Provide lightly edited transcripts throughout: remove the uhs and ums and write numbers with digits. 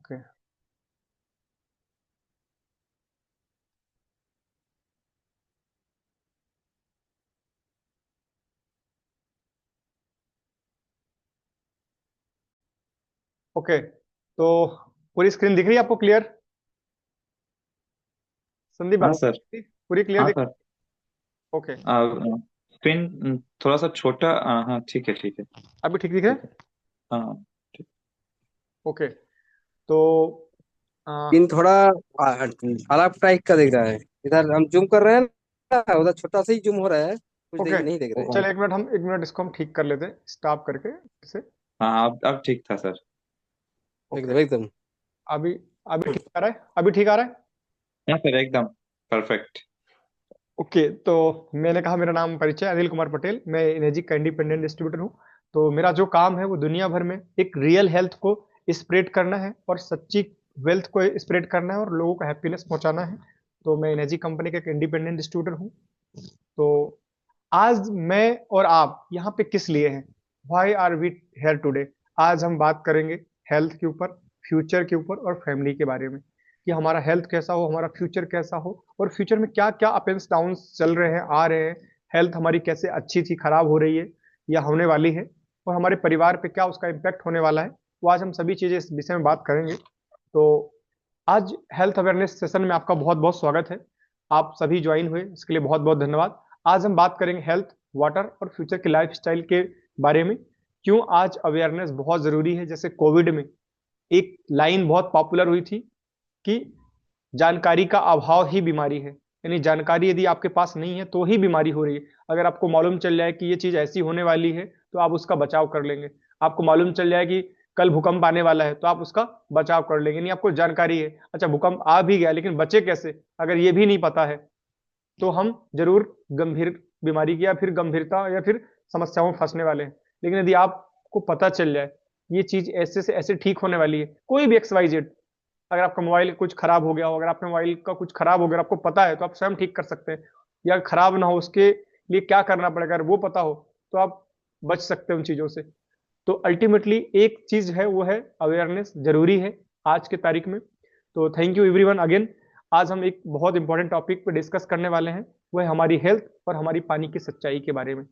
Okay. Okay, तो पूरी screen दिख रही है आपको क्लियर? संदीप हाँ बाबू, सर। पूरी क्लियर हाँ दिख? सर। ओके। स्क्रीन थोड़ा सा छोटा, हाँ ठीक है ठीक है। अभी ठीक दिख रहा ठीक है? है। हाँ ठीक। ओके। तो आ, इन थोड़ा अलग टाइप का दिख रहा है। इधर हम जूम कर रहे हैं ना, उधर छोटा सा ही जूम हो रहा है, कुछ ओके, नहीं देख रहे हैं। चलिए एक मिनट इसको हम ठीक कर लेते हैं, स्टॉप करके से। हाँ अब ठीक था सर। ओके। एकदम एकदम। अभी अभी ठीक आ रहा है? अभी ठीक आ रहा है? हाँ सर एकदम परफेक्ट। ओके, तो मैंने कहा मेरा नाम परिचय अनिल कुमार पटेल, मैं एनर्जी का इंडिपेंडेंट डिस्ट्रीब्यूटर हूँ। तो मेरा जो काम है वो दुनिया भर में एक रियल हेल्थ को स्प्रेड करना है और सच्ची वेल्थ को स्प्रेड करना है और लोगों को हैप्पीनेस पहुंचाना है। तो मैं एनर्जी कंपनी का एक इंडिपेंडेंट डिस्ट्रीब्यूटर हूँ। तो आज मैं और आप यहाँ पे किस लिए हैं? Why are we here today? आज हम बात करेंगे हेल्थ के ऊपर, फ्यूचर के ऊपर और फैमिली के बारे में, कि हमारा हेल्थ कैसा हो, हमारा फ्यूचर कैसा हो, और फ्यूचर में क्या क्या अप एंड डाउन चल रहे हैं, आ रहे हैं। हेल्थ हमारी कैसे अच्छी थी, खराब हो रही है या होने वाली है, और हमारे परिवार पे क्या उसका इम्पैक्ट होने वाला है। वो आज हम सभी चीजें इस विषय में बात करेंगे। तो आज हेल्थ अवेयरनेस सेशन में आपका बहुत बहुत स्वागत है। आप सभी ज्वाइन हुए इसके लिए बहुत बहुत धन्यवाद। आज हम बात करेंगे हेल्थ, वाटर और फ्यूचर के लाइफस्टाइल के बारे में। क्यों आज अवेयरनेस बहुत जरूरी है? जैसे कोविड में एक लाइन बहुत पॉपुलर हुई थी कि जानकारी का अभाव ही बीमारी है। यानी जानकारी यदि आपके पास नहीं है तो ही बीमारी हो रही है। अगर आपको मालूम चल जाए कि ये चीज ऐसी होने वाली है तो आप उसका बचाव कर लेंगे। आपको मालूम चल जाए कि कल भूकंप आने वाला है तो आप उसका बचाव कर लेंगे। नहीं, आपको जानकारी है, अच्छा भूकंप आ भी गया लेकिन बचे कैसे, अगर ये भी नहीं पता है तो हम जरूर गंभीर बीमारी की या फिर गंभीरता या फिर समस्याओं में फंसने वाले हैं। लेकिन यदि आपको पता चल जाए ये चीज ऐसे से ऐसे ठीक होने वाली है, कोई भी एक्स वाई जेड, अगर आपका मोबाइल कुछ खराब हो गया हो, अगर आपके मोबाइल का कुछ खराब हो गया आपको पता है तो आप स्वयं ठीक कर सकते हैं। या खराब ना हो उसके लिए क्या करना पड़ेगा अगर वो पता हो तो आप बच सकते हैं उन चीजों से। तो अल्टीमेटली एक चीज है वो है अवेयरनेस, जरूरी है आज के तारीख में। तो थैंक यू एवरीवन अगेन। आज हम एक बहुत इंपॉर्टेंट टॉपिक पे डिस्कस करने वाले हैं, वो है हमारी हेल्थ और हमारी पानी की सच्चाई के बारे में।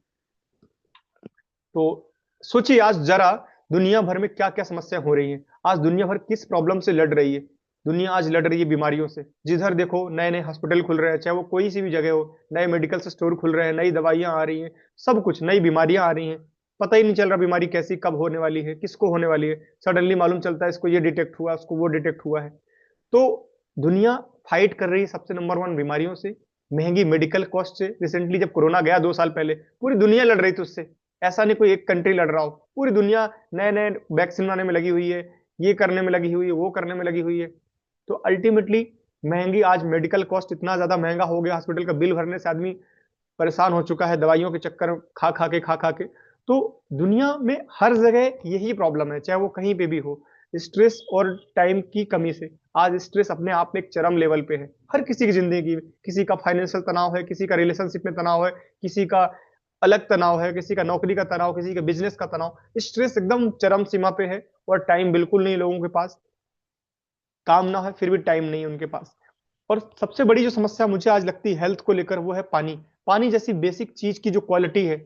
तो सोचिए आज जरा दुनिया भर में क्या क्या समस्या हो रही है। आज दुनिया भर किस प्रॉब्लम से लड़ रही है? दुनिया आज लड़ रही है बीमारियों से। जिधर देखो नए नए हॉस्पिटल खुल रहे हैं, चाहे वो कोई सी भी जगह हो, नए मेडिकल स्टोर खुल रहे हैं, नई दवाइयां आ रही हैं, सब कुछ नई बीमारियां आ रही हैं। पता ही नहीं चल रहा बीमारी कैसी कब होने वाली है, किसको होने वाली है। सडनली मालूम चलता है इसको ये डिटेक्ट हुआ, उसको वो डिटेक्ट हुआ है। तो दुनिया फाइट कर रही है सबसे नंबर वन बीमारियों से, महंगी मेडिकल कॉस्ट से। रिसेंटली जब कोरोना गया 2 साल पहले, पूरी दुनिया लड़ रही थी उससे। ऐसा नहीं कोई एक कंट्री लड़ रहा हो, पूरी दुनिया नए नए वैक्सीन बनाने में लगी हुई है, ये करने में लगी हुई है, वो करने में लगी हुई है। तो अल्टीमेटली महंगी, आज मेडिकल कॉस्ट इतना ज्यादा महंगा हो गया, हॉस्पिटल का बिल भरने से आदमी परेशान हो चुका है दवाइयों के चक्कर में, खा खा के। तो दुनिया में हर जगह यही प्रॉब्लम है, चाहे वो कहीं पे भी हो, स्ट्रेस और टाइम की कमी से। आज स्ट्रेस अपने आप में एक चरम लेवल पे है हर किसी की जिंदगी में। किसी का फाइनेंशियल तनाव है, किसी का रिलेशनशिप में तनाव है, किसी का अलग तनाव है, किसी का नौकरी का तनाव, किसी का बिजनेस का तनाव। स्ट्रेस एकदम चरम सीमा पे है और टाइम बिल्कुल नहीं लोगों के पास। काम ना है फिर भी टाइम नहीं है उनके पास। और सबसे बड़ी जो समस्या मुझे आज लगती है हेल्थ को लेकर वो है पानी। पानी जैसी बेसिक चीज की जो क्वालिटी है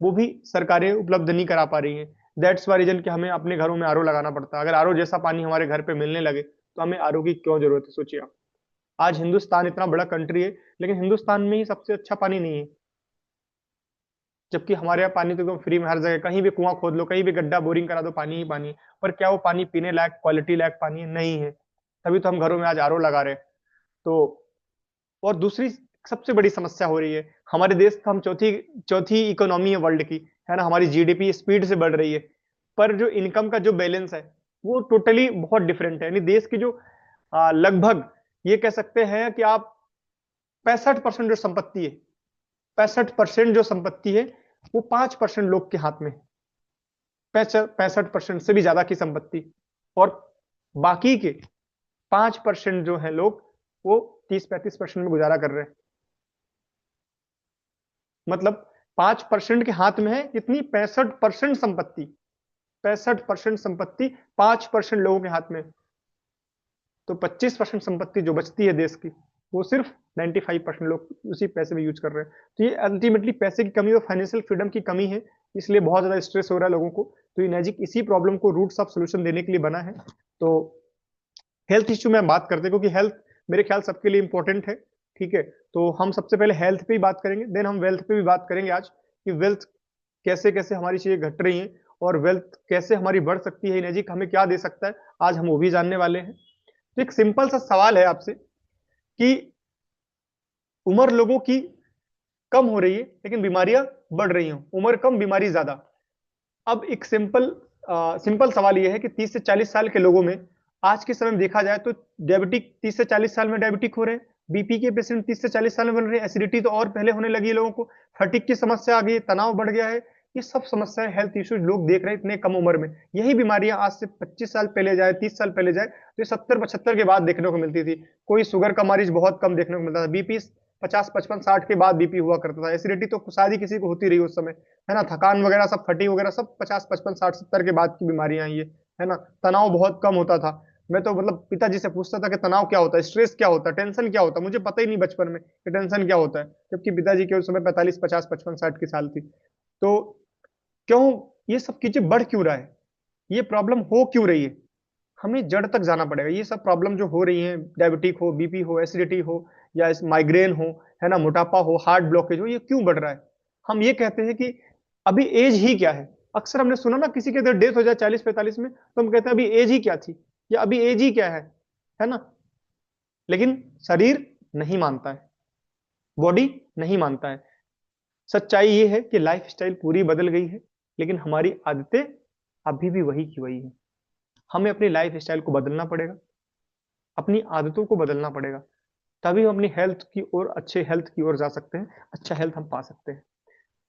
वो भी सरकारें उपलब्ध नहीं करा पा रही हैं। दैट्स वाई रीजन कि हमें अपने घरों में आरओ लगाना पड़ता है। अगर आरओ जैसा पानी हमारे घर पे मिलने लगे तो हमें आरओ की क्यों जरूरत है, सोचिए आप। आज हिंदुस्तान इतना बड़ा कंट्री है लेकिन हिंदुस्तान में ही सबसे अच्छा पानी नहीं है, जबकि हमारे यहाँ पानी तो एकदम फ्री में हर जगह, कहीं भी कुआं खोद लो, कहीं भी गड्ढा बोरिंग करा दो, पानी ही पानी है। पर क्या वो पानी पीने लायक, क्वालिटी लायक पानी है? नहीं है। तभी तो हम घरों में आज आरओ लगा रहे हैं। तो और दूसरी सबसे बड़ी समस्या हो रही है, हमारे देश का, हम चौथी चौथी इकोनॉमी है वर्ल्ड की, है ना, हमारी जीडीपी स्पीड से बढ़ रही है, पर जो इनकम का जो बैलेंस है वो टोटली बहुत डिफरेंट है। यानी देश की जो लगभग ये कह सकते हैं कि आप 65% जो संपत्ति है, 65% जो संपत्ति है वो 5% लोग के हाथ में है। 65% से भी ज्यादा की संपत्ति, और बाकी के 5% जो है लोग वो 30-35% में गुजारा कर रहे हैं। मतलब 5% के हाथ में है इतनी 65% संपत्ति, 65% संपत्ति 5% लोगों के हाथ में। तो 25% संपत्ति जो बचती है देश की, वो सिर्फ 95% लोग उसी पैसे में यूज कर रहे हैं। तो ये अल्टीमेटली पैसे की कमी और फाइनेंशियल फ्रीडम की कमी है, इसलिए बहुत ज्यादा स्ट्रेस हो रहा है लोगों को। तो ये मैजिक इसी प्रॉब्लम को रूट्स ऑफ सोल्यूशन देने के लिए बना है। तो हेल्थ इश्यू में हम बात करते हैं, क्योंकि हेल्थ मेरे ख्याल सबके लिए इंपॉर्टेंट है। ठीक है, तो हम सबसे पहले हेल्थ पे ही बात करेंगे, देन हम वेल्थ पे भी बात करेंगे आज, कि वेल्थ कैसे कैसे हमारी चीजें घट रही हैं और वेल्थ कैसे हमारी बढ़ सकती है, एनर्जी हमें क्या दे सकता है, आज हम वो भी जानने वाले हैं। तो एक सिंपल सा सवाल है आपसे कि उम्र लोगों की कम हो रही है लेकिन बीमारियां बढ़ रही हैं, उम्र कम बीमारी ज्यादा। अब एक सिंपल सवाल यह है कि 30 से 40 साल के लोगों में आज के समय में देखा जाए तो डायबिटिक 30 से 40 साल में डायबिटिक हो रहे हैं, बीपी के पेशेंट 30 से 40 साल में बन रहे हैं, एसिडिटी तो और पहले होने लगी है लोगों को, फटीग की समस्या आ गई है, तनाव बढ़ गया है। ये सब समस्याएं, हेल्थ इश्यूज लोग देख रहे हैं इतने कम उम्र में। यही बीमारियां आज से 25 साल पहले जाए, 30 साल पहले जाए तो ये 70-75 के बाद देखने को मिलती थी। कोई शुगर का मरीज बहुत कम देखने को मिलता था, बीपी 50-55-60 के बाद बीपी हुआ करता था, एसिडिटी तो शायद ही किसी को होती रही उस समय, है ना। थकान वगैरह सब, फटी वगैरह सब 50-55-60-70 के बाद की बीमारियां आई है ना। तनाव बहुत कम होता था। मैं तो मतलब पिताजी से पूछता था कि तनाव क्या होता है, स्ट्रेस क्या होता है, टेंशन क्या होता है, मुझे पता ही नहीं बचपन में कि टेंशन क्या होता है, जबकि पिताजी के उस समय 45-50-55-60 की साल थी। तो क्यों ये सब चीजें बढ़ क्यों रहा है, ये प्रॉब्लम हो क्यों रही है, हमें जड़ तक जाना पड़ेगा। ये सब प्रॉब्लम जो हो रही है, डायबिटिक हो, बीपी हो, एसिडिटी हो, या माइग्रेन हो, है ना, मोटापा हो, हार्ट ब्लॉकेज हो, ये क्यों बढ़ रहा है। हम ये कहते हैं कि अभी एज ही क्या है। अक्सर हमने सुना ना, किसी के अगर डेथ हो जाए 40-45 में तो हम कहते हैं अभी एज ही क्या थी, या अभी एज ही क्या है ना। लेकिन शरीर नहीं मानता है, बॉडी नहीं मानता है। सच्चाई ये है कि लाइफ स्टाइल पूरी बदल गई है, लेकिन हमारी आदतें अभी भी वही की वही है। हमें अपनी लाइफ स्टाइल को बदलना पड़ेगा, अपनी आदतों को बदलना पड़ेगा, तभी हम अपनी हेल्थ की ओर, अच्छे हेल्थ की ओर जा सकते हैं, अच्छा हेल्थ हम पा सकते हैं।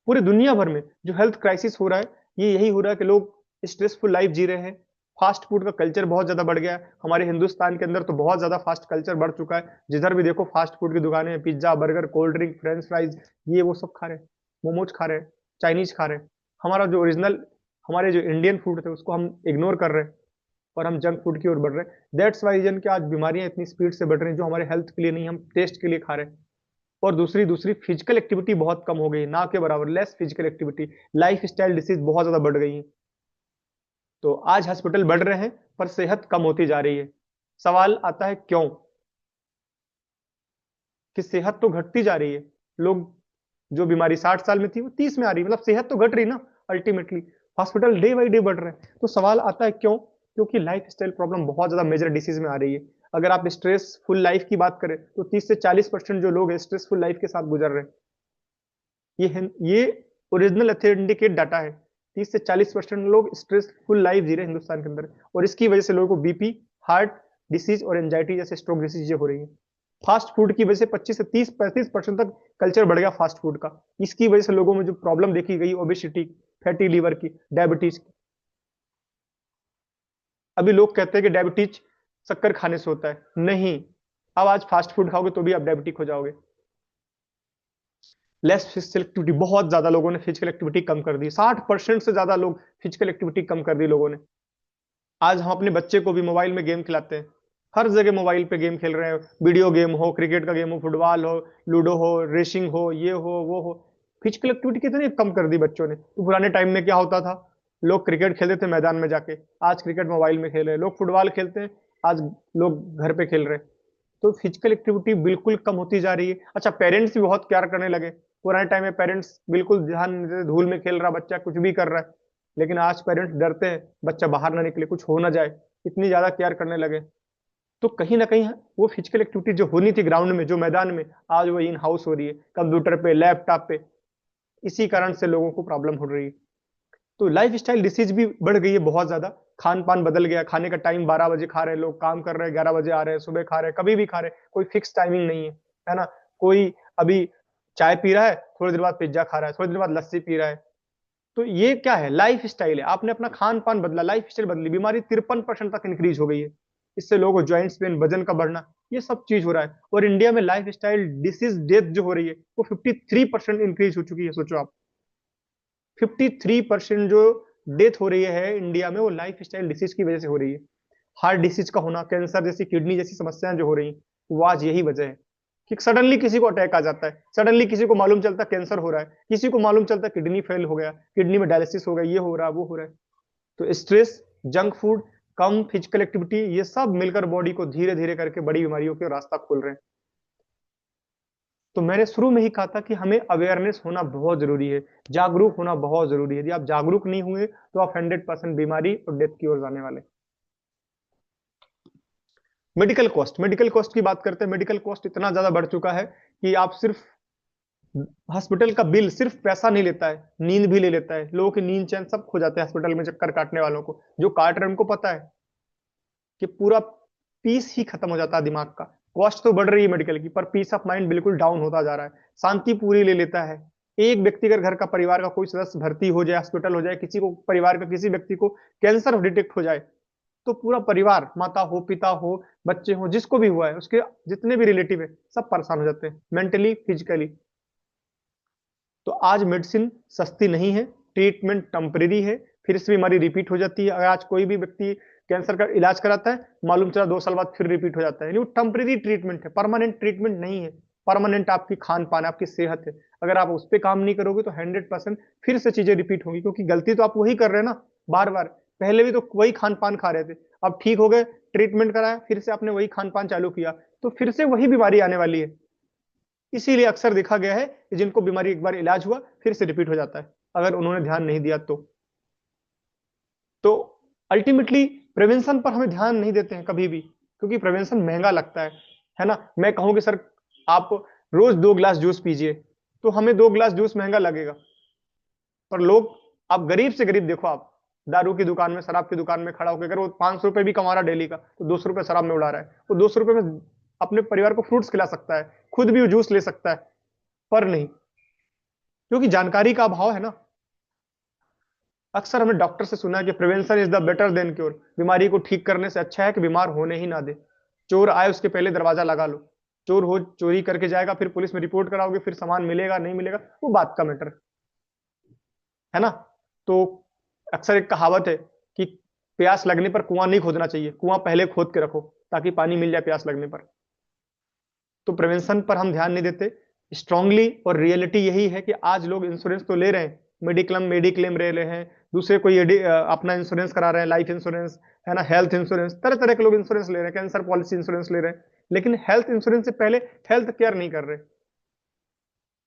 पूरी दुनिया भर में जो हेल्थ क्राइसिस हो रहा है, ये यही हो रहा है कि लोग स्ट्रेसफुल लाइफ जी रहे हैं। फास्ट फूड का कल्चर बहुत ज्यादा बढ़ गया है, हमारे हिंदुस्तान के अंदर तो बहुत ज्यादा फास्ट कल्चर बढ़ चुका है। जिधर भी देखो फास्ट फूड की दुकानें हैं, pizza, burger, cold drink, French fries, ये वो सब खा रहे हैं, मोमोज खा रहे हैं, चाइनीज खा रहे हैं। हमारा जो ओरिजिनल, हमारे जो इंडियन फूड थे उसको हम इग्नोर कर रहे हैं और हम जंक फूड की ओर बढ़ रहे हैं। दैट्स वाई रीजन कि आज बीमारियां इतनी स्पीड से बढ़ रही हैं, जो हमारे हेल्थ के लिए नहीं, हम टेस्ट के लिए खा रहे हैं। और दूसरी दूसरी फिजिकल एक्टिविटी बहुत कम हो गई, ना के बराबर, less physical activity, life style disease बहुत ज्यादा बढ़ गई है। तो आज हॉस्पिटल बढ़ रहे हैं पर सेहत कम होती जा रही है। सवाल आता है क्यों, कि सेहत तो घटती जा रही है, लोग, जो बीमारी 60 साल में थी वो 30 में आ रही है, मतलब सेहत तो घट रही ना ultimately, hospital day by day बढ़ रहे हैं। तो सवाल आता है क्यों, क्योंकि लाइफ स्टाइल प्रॉब्लम बहुत ज्यादा मेजर डिसीज में आ रही है। अगर आप स्ट्रेसफुल लाइफ की बात करें तो 30 से 40% जो लोग हैं स्ट्रेसफुल लाइफ के साथ गुजर रहे हैं। ये ओरिजिनल अथेंटिकेट डाटा है। 30 से 40% लोग स्ट्रेसफुल लाइफ जी रहे हैं हिंदुस्तान के अंदर, और इसकी वजह से लोगों को बीपी, हार्ट डिसीज और एंजाइटी जैसे स्ट्रोक जैसी चीजें हो रही है। फास्ट फूड की वजह से 25 से 30-35% तक कल्चर बढ़ गया फास्ट फूड का। इसकी वजह से लोगों में जो प्रॉब्लम देखी गई, ओबेसिटी, फैटी लीवर की, डायबिटीज की। अभी लोग कहते हैं कि डायबिटीज शक्कर खाने से होता है, नहीं। अब आज फास्ट फूड खाओगे तो भी आप डायबिटिक हो जाओगे। लेस फिजिकल एक्टिविटी, बहुत ज्यादा लोगों ने फिजिकल एक्टिविटी कम कर दी, 60% से ज्यादा लोग फिजिकल एक्टिविटी कम कर दी लोगों ने। आज हम अपने बच्चे को भी मोबाइल में गेम खिलाते हैं, हर जगह मोबाइल पे गेम खेल रहे हैं, वीडियो गेम हो, क्रिकेट का गेम हो, फुटबॉल हो, लूडो हो, रेसिंग हो, ये हो वो हो। फिजिकल एक्टिविटी कितनी कम कर दी बच्चों ने। तो पुराने टाइम में क्या होता था, लोग क्रिकेट खेलते थे मैदान में जाके, आज क्रिकेट मोबाइल में खेल रहे हैं। लोग फुटबॉल खेलते हैं, आज लोग घर पे खेल रहे हैं। तो फिजिकल एक्टिविटी बिल्कुल कम होती जा रही है। अच्छा, पेरेंट्स भी बहुत केयर करने लगे। पुराने टाइम में पेरेंट्स बिल्कुल ध्यान नहीं देते, धूल में खेल रहा बच्चा, कुछ भी कर रहा है। लेकिन आज पेरेंट्स डरते हैं बच्चा बाहर ना निकले, कुछ हो ना जाए, इतनी ज्यादा केयर करने लगे। तो कहीं ना कहीं वो फिजिकल एक्टिविटी जो होनी थी ग्राउंड में, जो मैदान में, आज वो इन हाउस हो रही है, कंप्यूटर पे, लैपटॉप पे। इसी कारण से लोगों को प्रॉब्लम हो रही है। तो लाइफ स्टाइल डिसीज भी बढ़ गई है बहुत ज्यादा। खान पान बदल गया, खाने का टाइम 12 बजे खा रहे हैं लोग, काम कर रहे हैं 11 बजे आ रहे हैं, सुबह खा रहे हैं, कभी भी खा रहे हैं, कोई फिक्स टाइमिंग नहीं है ना। कोई अभी चाय पी रहा है, थोड़ी देर बाद पिज्जा खा रहा है, थोड़ी देर बाद लस्सी पी रहा है। तो ये क्या है, लाइफ स्टाइल है। आपने अपना खान पान बदला, लाइफ स्टाइल बदली, बीमारी 53% तक इंक्रीज हो गई है। इससे लोगों को ज्वाइंट्स पेन, वजन का बढ़ना, ये सब चीज हो रहा है। और इंडिया में लाइफ स्टाइल डिसीज डेथ जो हो रही है वो 53% इंक्रीज हो चुकी है। सोचो आप, 53% जो डेथ हो रही है इंडिया में, वो लाइफ स्टाइल डिसीज की वजह से हो रही है। हार्ट डिसीज का होना, कैंसर जैसी, किडनी जैसी समस्याएं जो हो रही हैं, वो आज यही वजह है कि सडनली किसी को अटैक आ जाता है, सडनली किसी को मालूम चलता है कैंसर हो रहा है, किसी को मालूम चलता है किडनी फेल हो गया, किडनी में डायलिसिस हो गया, ये हो रहा है वो हो रहा है। तो स्ट्रेस, जंक फूड, कम फिजिकल एक्टिविटी, ये सब मिलकर बॉडी को धीरे धीरे करके बड़ी बीमारियों के रास्ता खोल रहे हैं। तो मैंने शुरू में ही कहा था कि हमें अवेयरनेस होना बहुत जरूरी है, जागरूक होना बहुत जरूरी है। यदि आप जागरूक नहीं हुए तो आप 100% बीमारी और डेथ की ओर जाने वाले। मेडिकल कॉस्ट की बात करते हैं। मेडिकल कॉस्ट इतना ज्यादा बढ़ चुका है कि आप सिर्फ हॉस्पिटल का बिल, सिर्फ पैसा नहीं लेता है, नींद भी ले लेता है। लोगों की नींद चैन सब खो जाते हैं हॉस्पिटल में चक्कर काटने वालों को। जो काट रहे हैं उनको पता है कि पूरा पीस ही खत्म हो जाता है दिमाग का। कॉस्ट तो बढ़ रही है मेडिकल की, पर पीस ऑफ माइंड बिल्कुल डाउन होता जा रहा है, शांति पूरी ले लेता है। एक व्यक्तिगत घर का, परिवार का कोई सदस्य भर्ती हो जाए, हॉस्पिटल हो जाए, किसी को परिवार का किसी व्यक्ति को कैंसर डिटेक्ट हो जाए, तो पूरा परिवार, माता हो, पिता हो, बच्चे हो, जिसको भी हुआ है, उसके जितने भी रिलेटिव है, सब परेशान हो जाते हैं मेंटली, फिजिकली। तो आज मेडिसिन सस्ती नहीं है, ट्रीटमेंट टेम्परेरी है, फिर से बीमारी रिपीट हो जाती है। अगर आज कोई भी व्यक्ति कैंसर का इलाज कराता है, मालूम चला 2 साल बाद फिर रिपीट हो जाता है। वो टेम्परेरी ट्रीटमेंट है, परमानेंट ट्रीटमेंट नहीं है। परमानेंट आपकी खान पान, आपकी सेहत है। अगर आप उस पर काम नहीं करोगे तो 100% फिर से चीजें रिपीट होंगी, क्योंकि गलती तो आप वही कर रहे हैं ना, बार बार। पहले भी तो वही खान पान खा रहे थे, अब ठीक हो गए, ट्रीटमेंट कराया, फिर से आपने वही खान पान चालू किया, तो फिर से वही बीमारी आने वाली है। इसीलिए अक्सर देखा गया है कि जिनको बीमारी एक बार इलाज हुआ फिर से रिपीट हो जाता है, अगर उन्होंने ध्यान नहीं दिया तो अल्टीमेटली प्रिवेंशन पर हमें ध्यान नहीं देते हैं कभी भी, क्योंकि प्रिवेंशन महंगा लगता है ना। मैं कहूँ कि सर आप रोज 2 गिलास जूस पीजिए, तो हमें 2 गिलास जूस महंगा लगेगा। पर लोग, आप गरीब से गरीब देखो, आप दारू की दुकान में, शराब की दुकान में खड़ा होकर, अगर वो 500 रुपए भी कमा रहा डेली का, तो 200 रुपए शराब में उड़ा रहा है। वो 200 रुपए में अपने परिवार को फ्रूट्स खिला सकता है, खुद भी वो जूस ले सकता है, पर नहीं, क्योंकि जानकारी का अभाव है ना। अक्सर हमने डॉक्टर से सुना है कि prevention is the better than cure. बीमारी को ठीक करने से अच्छा है कि बीमार होने ही ना दे। चोर आए उसके पहले दरवाजा लगा लो। चोर हो, चोरी करके जाएगा, फिर पुलिस में रिपोर्ट कराओगे, फिर सामान मिलेगा नहीं मिलेगा, वो बात का मैटर है ना। तो अक्सर एक कहावत है कि प्यास लगने पर कुआं नहीं खोदना चाहिए, कुआं पहले खोद के रखो ताकि पानी मिल जाए प्यास लगने पर। तो प्रिवेंशन पर हम ध्यान नहीं देते स्ट्रांगली, और रियलिटी यही है कि आज लोग इंश्योरेंस तो ले रहे हैं, मेडिक्लेम ले रहे हैं, दूसरे कोई अपना इंश्योरेंस करा रहे हैं, लाइफ इंश्योरेंस है ना, हेल्थ इंश्योरेंस, तरह तरह के लोग इंश्योरेंस ले रहे हैं, कैंसर पॉलिसी इंश्योरेंस ले रहे हैं, लेकिन हेल्थ इंश्योरेंस से पहले हेल्थ केयर नहीं कर रहे।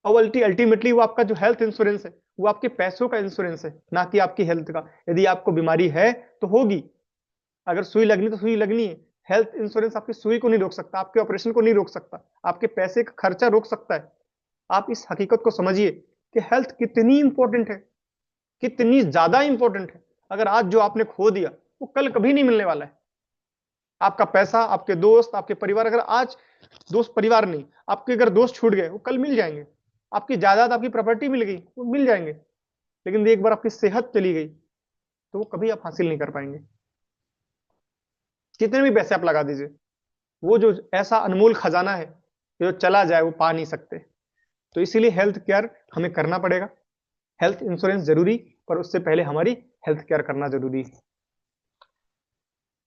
और अल्टीमेटली वो आपका जो हेल्थ इंश्योरेंस है, वो आपके पैसों का इंश्योरेंस है, ना कि आपकी हेल्थ का। यदि आपको बीमारी है तो होगी, अगर सुई लगनी तो सुई लगनी है। हेल्थ इंश्योरेंस आपकी सुई को नहीं रोक सकता, आपके ऑपरेशन को नहीं रोक सकता, आपके पैसे का खर्चा रोक सकता है। आप इस हकीकत को समझिए कि हेल्थ कितनी इंपॉर्टेंट है, कितनी ज्यादा इंपॉर्टेंट है। अगर आज जो आपने खो दिया वो कल कभी नहीं मिलने वाला है। आपका पैसा, आपके दोस्त, आपके परिवार, अगर आज दोस्त परिवार नहीं, आपके अगर दोस्त छूट गए वो कल मिल जाएंगे। आपकी जायदाद, आपकी प्रॉपर्टी मिल गई, वो मिल जाएंगे, लेकिन एक बार आपकी सेहत चली गई तो वो कभी आप हासिल नहीं कर पाएंगे, कितने भी पैसे आप लगा दीजिए। वो जो ऐसा अनमोल खजाना है जो चला जाए वो पा नहीं सकते। तो इसीलिए हेल्थ केयर हमें करना पड़ेगा। हेल्थ इंश्योरेंस जरूरी, पर उससे पहले हमारी हेल्थ केयर करना जरूरी है।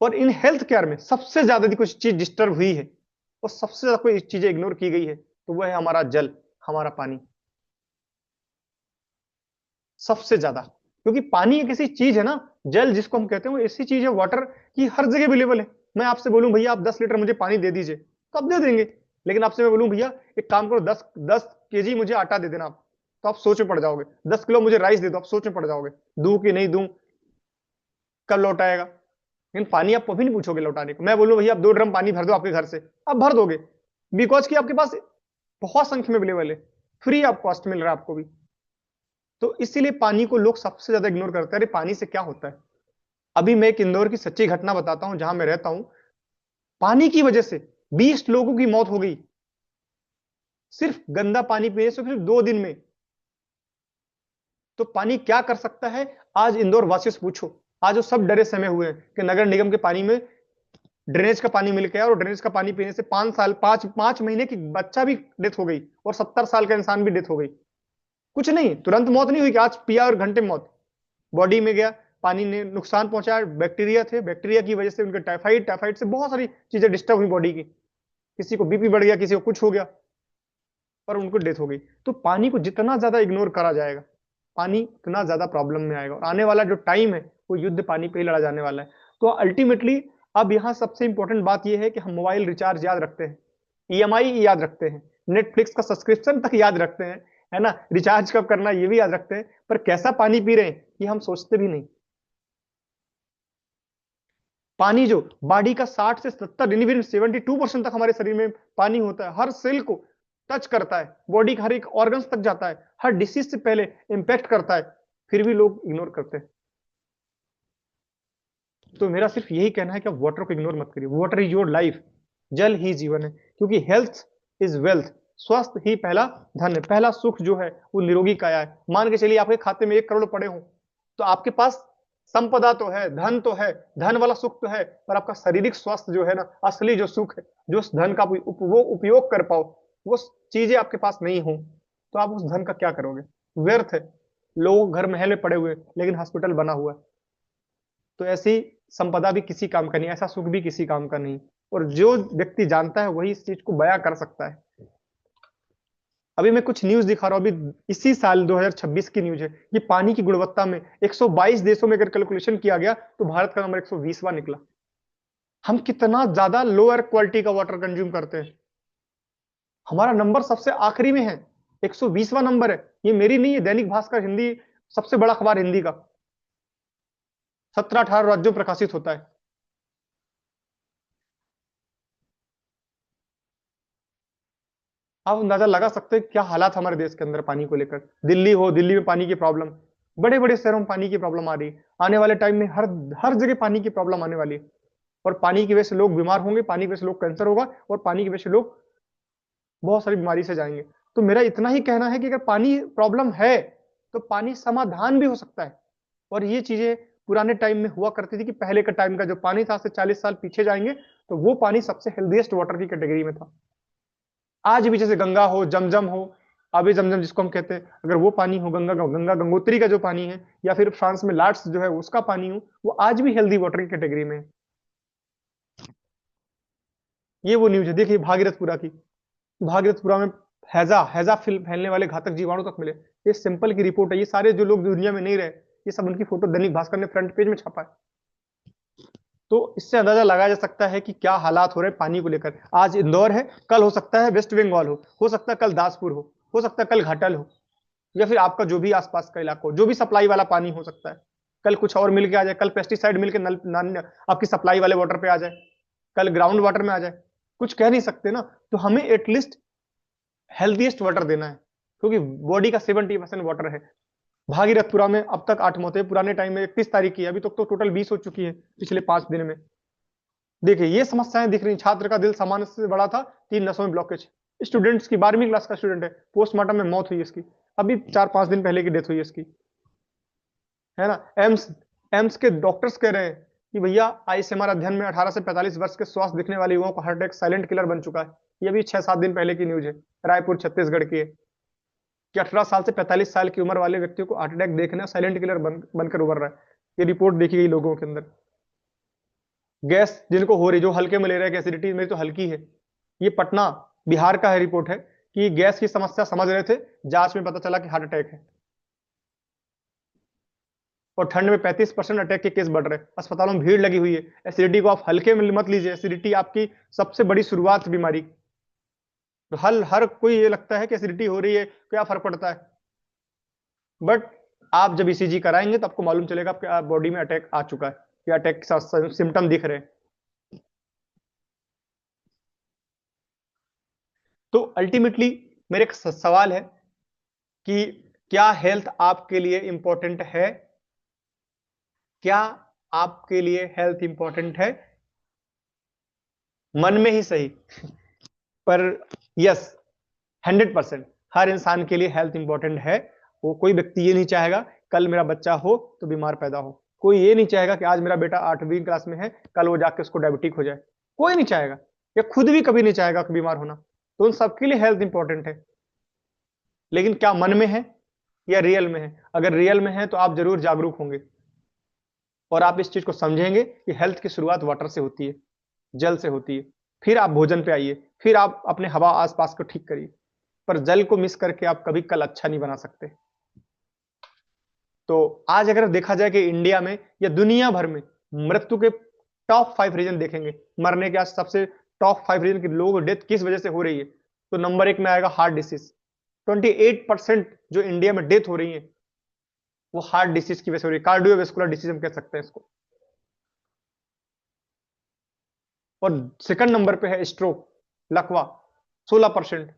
और इन हेल्थ केयर में सबसे ज्यादा यदि कुछ चीज डिस्टर्ब हुई है और सबसे ज्यादा कोई चीजें इग्नोर की गई है, तो वह है हमारा जल, हमारा पानी, सबसे ज्यादा। क्योंकि पानी एक ऐसी चीज है ना, जल जिसको हम कहते हैं, वो ऐसी चीज है वाटर की हर जगह अवेलेबल है। मैं आपसे बोलूं भैया आप 10 लीटर मुझे पानी दे दीजिए, तो आप दे देंगे। लेकिन आपसे मैं बोलूं भैया एक काम करो, 10 केजी मुझे आटा दे देना आप, तो आप सोच में पड़ जाओगे। 10 किलो मुझे राइस दे दो, आप सोच में पड़ जाओगे, दूं कि नहीं दूं, कब लौटाएगा। लेकिन पानी आप कभी नहीं पूछोगे लौटाने को। मैं बोलूं भैया आप 2 ड्रम पानी भर दो आपके घर से, आप भर दोगे, बिकॉज कि आपके पास बहुत संख्या में अवेलेबल है, फ्री ऑफ कॉस्ट मिल रहा है आपको भी। तो इसीलिए पानी को लोग सबसे ज्यादा इग्नोर करते हैं। अरे पानी से क्या होता है। अभी मैं एक इंदौर की सच्ची घटना बताता हूं, जहां मैं रहता हूं। पानी की वजह से 20 लोगों की मौत हो गई, सिर्फ गंदा पानी पीने से, सिर्फ 2 दिन में। तो पानी क्या कर सकता है, आज इंदौर वासियों से पूछो। आज वो सब डरे सहमे हुए हैं कि नगर निगम के पानी में ड्रेनेज का पानी मिल गया, और ड्रेनेज का पानी पीने से 5 महीने की बच्चा भी डेथ हो गई, और 70 साल का इंसान भी डेथ हो गई। कुछ नहीं, तुरंत मौत नहीं हुई कि आज पिया और घंटे में मौत, बॉडी में गया, पानी ने नुकसान पहुंचाया, बैक्टीरिया थे, बैक्टीरिया की वजह से उनके टाइफाइड, टाइफाइड से बहुत सारी चीजें डिस्टर्ब हुई बॉडी की, किसी को बीपी बढ़ गया, किसी को कुछ हो गया और उनको डेथ हो गई। तो पानी को जितना ज्यादा इग्नोर करा जाएगा, पानी उतना ज्यादा प्रॉब्लम में आएगा, और आने वाला जो टाइम है वो युद्ध पानी पे ही लड़ा जाने वाला है। तो अल्टीमेटली अब यहाँ सबसे इंपॉर्टेंट बात यह है कि हम मोबाइल रिचार्ज याद रखते हैं, ईएमआई याद रखते हैं, नेटफ्लिक्स का सब्सक्रिप्शन तक याद रखते हैं, है ना, रिचार्ज कब करना है ये भी याद रखते हैं, पर कैसा पानी पी रहे हैं ये हम सोचते भी नहीं। पानी जो बॉडी का 60 से 70 इवन 72% तक हमारे शरीर में पानी होता है, हर सेल को टच करता है, बॉडी के हर एक ऑर्गन्स तक जाता है, हर डिसीज से पहले इंपैक्ट करता है, फिर भी लोग इग्नोर करते हैं। तो मेरा सिर्फ यही कहना है कि आप वाटर को इग्नोर मत करिए, वाटर इज योर लाइफ, जल ही जीवन है, क्योंकि हेल्थ इज वेल्थ, स्वास्थ्य ही पहला धन है, पहला सुख जो है वो निरोगी काया है। मान के चलिए आपके खाते में 1 करोड़ पड़े हो, तो आपके पास संपदा तो है, धन तो है, धन वाला सुख तो है, पर आपका शारीरिक स्वास्थ्य जो है ना, असली जो सुख है, जो उस धन का वो उपयोग कर पाओ, वो चीजें आपके पास नहीं हो, तो आप उस धन का क्या करोगे? व्यर्थ है। लोग घर महल में पड़े हुए लेकिन हॉस्पिटल बना हुआ है। तो ऐसी संपदा भी किसी काम का नहीं, ऐसा सुख भी किसी काम का नहीं, और जो व्यक्ति जानता है वही इस चीज को बयां कर सकता है। अभी मैं कुछ न्यूज दिखा रहा हूं, अभी इसी साल 2026 की न्यूज है, कि पानी की गुणवत्ता में 122 देशों में अगर कैलकुलेशन किया गया तो भारत का नंबर 120वां निकला। हम कितना ज्यादा लोअर क्वालिटी का वाटर कंज्यूम करते हैं, हमारा नंबर सबसे आखिरी में है, 120वां नंबर है। ये मेरी नहीं है, दैनिक भास्कर हिंदी, सबसे बड़ा अखबार हिंदी का, 17-18 राज्यों प्रकाशित होता है। आप अंदाजा लगा सकते हैं क्या हालात हमारे देश के अंदर पानी को लेकर। दिल्ली हो, दिल्ली में पानी की प्रॉब्लम, बड़े बड़े शहरों में पानी की प्रॉब्लम आ रही है, आने वाले टाइम में हर हर जगह पानी की प्रॉब्लम आने वाली है, और पानी की वजह से लोग बीमार होंगे, पानी की वजह से लोग कैंसर होगा, और पानी की वजह से लोग बहुत सारी बीमारी से जाएंगे। तो मेरा इतना ही कहना है कि अगर पानी प्रॉब्लम है तो पानी समाधान भी हो सकता है, और ये चीजें पुराने टाइम में हुआ करती थी, कि पहले का टाइम का जो पानी था, आज से 40 साल पीछे जाएंगे तो वो पानी सबसे हेल्दीएस्ट वाटर की कैटेगरी में था। आज भी जैसे गंगा हो, जमजम हो, अभी जमजम जिसको हम कहते हैं, अगर वो पानी हो, गंगा गंगा गंगोत्री का जो पानी है, या फिर फ्रांस में लाट्स जो है उसका पानी हो, वो आज भी हेल्दी वाटर की कैटेगरी में है। ये वो न्यूज है, देखिए भागीरथपुरा की, भागीरथपुरा में हैजा हैजा फैलने वाले घातक जीवाणु तक मिले। ये सिंपल की रिपोर्ट है, ये सारे जो लोग दुनिया में नहीं रहे, ये सब उनकी फोटो दैनिक भास्कर ने फ्रंट पेज में छापा है। तो इससे अंदाजा लगाया जा सकता है कि क्या हालात हो रहे हैं पानी को लेकर। आज इंदौर है, कल हो सकता है वेस्ट बंगाल हो सकता है कल दासपुर हो सकता है कल घाटल हो, या फिर आपका जो भी आसपास का इलाका हो, जो भी सप्लाई वाला पानी हो सकता है, कल कुछ और मिलके आ जाए, कल पेस्टिसाइड मिलके आपकी सप्लाई वाले वाटर पे आ जाए, कल ग्राउंड वाटर में आ जाए, कुछ कह नहीं सकते ना। तो हमें एटलीस्ट हेल्दीएस्ट वाटर देना है, क्योंकि बॉडी का 70% वाटर है। भागीरथपुरा में अब तक 8 मौतें, पुराने टाइम में 31 तारीख की है, अभी तक तो टोटल 20 हो चुकी है पिछले 5 दिन में। देखिए ये समस्याएं दिख रही, छात्र का दिल सामान्य से बड़ा था, 3 नसों में ब्लॉकेज, स्टूडेंट्स की 12वीं क्लास का स्टूडेंट है, पोस्टमार्टम में मौत हुई इसकी, अभी 4-5 दिन पहले की डेथ हुई इसकी, है ना। एम्स एम्स के डॉक्टर्स कह रहे हैं कि भैया आईसीएमआर अध्ययन में 18 से 45 वर्ष के स्वास्थ्य दिखने वाले युवाओं का हार्ट अटैक साइलेंट किलर बन चुका है। ये भी 6-7 दिन पहले की न्यूज है, रायपुर छत्तीसगढ़ की है, कि 18 साल से 45 साल की उम्र वाले व्यक्तियों को हार्ट अटैक देखना साइलेंट किलर बनकर उभर रहा है। ये रिपोर्ट देखी गई लोगों के अंदर। गैस जिनको हो रही, जो हल्के में ले रहे हैं, एसिडिटी मेरी तो हल्की है, ये पटना बिहार का है रिपोर्ट है, कि गैस की समस्या समझ रहे थे, जांच में पता चला कि हार्ट अटैक है। और ठंड में 35% अटैक के केस बढ़ रहे हैं, अस्पतालों में भीड़ लगी हुई है। एसिडिटी को आप हल्के में मत लीजिए, एसिडिटी आपकी सबसे बड़ी शुरुआत बीमारी। तो हर कोई ये लगता है कि एसिडिटी हो रही है, क्या फर्क पड़ता है, बट आप जब ईसीजी कराएंगे तो आपको मालूम चलेगा कि बॉडी में अटैक आ चुका है, या अटैक के साथ सिम्टम दिख रहे हैं। तो अल्टीमेटली मेरे एक सवाल है कि क्या हेल्थ आपके लिए इंपॉर्टेंट है? क्या आपके लिए हेल्थ इंपॉर्टेंट है? मन में ही सही, पर यस, 100% हर इंसान के लिए हेल्थ इंपॉर्टेंट है। वो कोई व्यक्ति ये नहीं चाहेगा कल मेरा बच्चा हो तो बीमार पैदा हो, कोई ये नहीं चाहेगा कि आज मेरा बेटा 8वीं क्लास में है, कल वो जाके उसको डायबिटिक हो जाए, कोई नहीं चाहेगा, या खुद भी कभी नहीं चाहेगा कि बीमार होना। तो उन सबके लिए हेल्थ इंपॉर्टेंट है, लेकिन क्या मन में है या रियल में है? अगर रियल में है तो आप जरूर जागरूक होंगे, और आप इस चीज को समझेंगे कि हेल्थ की शुरुआत वाटर से होती है, जल से होती है। फिर आप भोजन पे आइए, फिर आप अपने हवा आसपास को ठीक करिए, पर जल को मिस करके आप कभी कल अच्छा नहीं बना सकते। तो आज अगर देखा जाए कि इंडिया में या दुनिया भर में मृत्यु के टॉप 5 रीजन देखेंगे, मरने के आज सबसे टॉप 5 रीजन कि लोगों को डेथ किस वजह से हो रही है, तो नंबर 1 में आएगा हार्ट डिसीज। 28% जो इंडिया में डेथ हो रही है वो हार्ट डिसीज की वजह से हो रही है, कार्डियोवेस्कुलर डिसीज हम कह सकते हैं इसको। और सेकंड नंबर पे है स्ट्रोक, लकवा, 16%।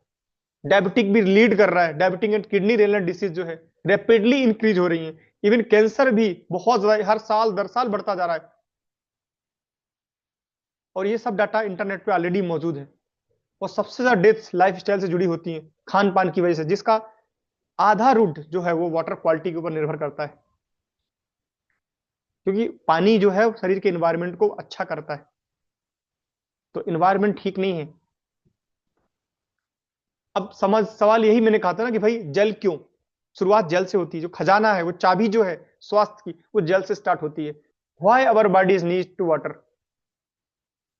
डायबिटिक भी लीड कर रहा है, diabetic and kidney renal disease जो है रैपिडली इंक्रीज हो रही है। इवन कैंसर भी बहुत ज्यादा हर साल दर साल बढ़ता जा रहा है। और ये सब डाटा इंटरनेट पे ऑलरेडी मौजूद है। और सबसे ज्यादा डेथ्स लाइफस्टाइल से जुड़ी होती हैं, खान पान की वजह से, जिसका आधा रूट जो है वो वाटर क्वालिटी के ऊपर निर्भर करता है। क्योंकि पानी जो है शरीर के इन्वायरमेंट को अच्छा करता है, तो इन्वायरमेंट ठीक नहीं है। अब समझ सवाल यही मैंने कहा था ना कि भाई जल क्यों, शुरुआत जल से होती है। जो खजाना है, वो चाबी जो है स्वास्थ्य की, वो जल से स्टार्ट होती है। Why our bodies need to water.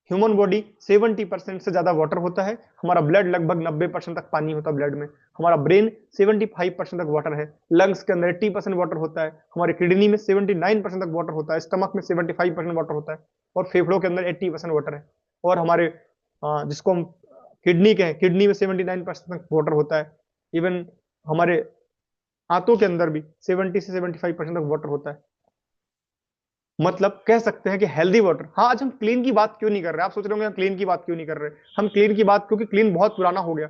Human body 70% से ज्यादा वाटर होता है। हमारा ब्लड लगभग 90% तक पानी होता है ब्लड में। हमारा ब्रेन 75% तक वाटर है। लंग्स के अंदर 80% वाटर होता है। हमारे किडनी में 79% तक वाटर होता है। स्टमक में 75% वाटर होता है। और फेफड़ों के अंदर 80% वाटर है। और हमारे जिसको हम किडनी के हैं, किडनी में 79% तक वाटर होता है। इवन हमारे आंतों के अंदर भी 70 से 75% तक वाटर होता है। मतलब कह सकते हैं कि हेल्दी वाटर। हाँ, आज हम क्लीन की बात क्यों नहीं कर रहे? आप सोच रहे होंगे हम क्लीन की बात क्यों नहीं कर रहे? हम क्लीन की बात क्योंकि क्लीन बहुत पुराना हो गया।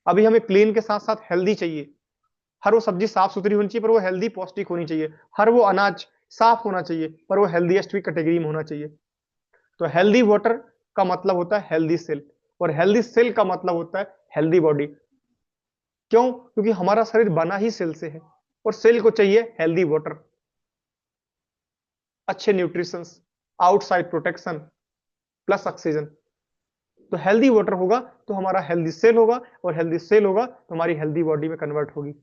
अभी हमें क्लीन के साथ साथ हेल्दी चाहिए। हर वो सब्जी साफ सुथरी होनी चाहिए, पर वो हेल्दी पौष्टिक होनी चाहिए। हर वो अनाज साफ होना चाहिए, पर वो हेल्दीएस्ट भी कैटेगरी में होना चाहिए। तो हेल्दी वाटर का मतलब होता है हेल्दी सेल, और हेल्दी सेल का मतलब होता है हेल्दी बॉडी। क्यों? क्योंकि हमारा शरीर बना ही सेल से है, और सेल को चाहिए हेल्दी वाटर, अच्छे nutritions, outside protection plus oxygen. तो हेल्दी वाटर होगा तो हमारा हेल्दी सेल होगा, और हेल्दी सेल होगा तो हमारी हेल्दी बॉडी में कन्वर्ट होगी।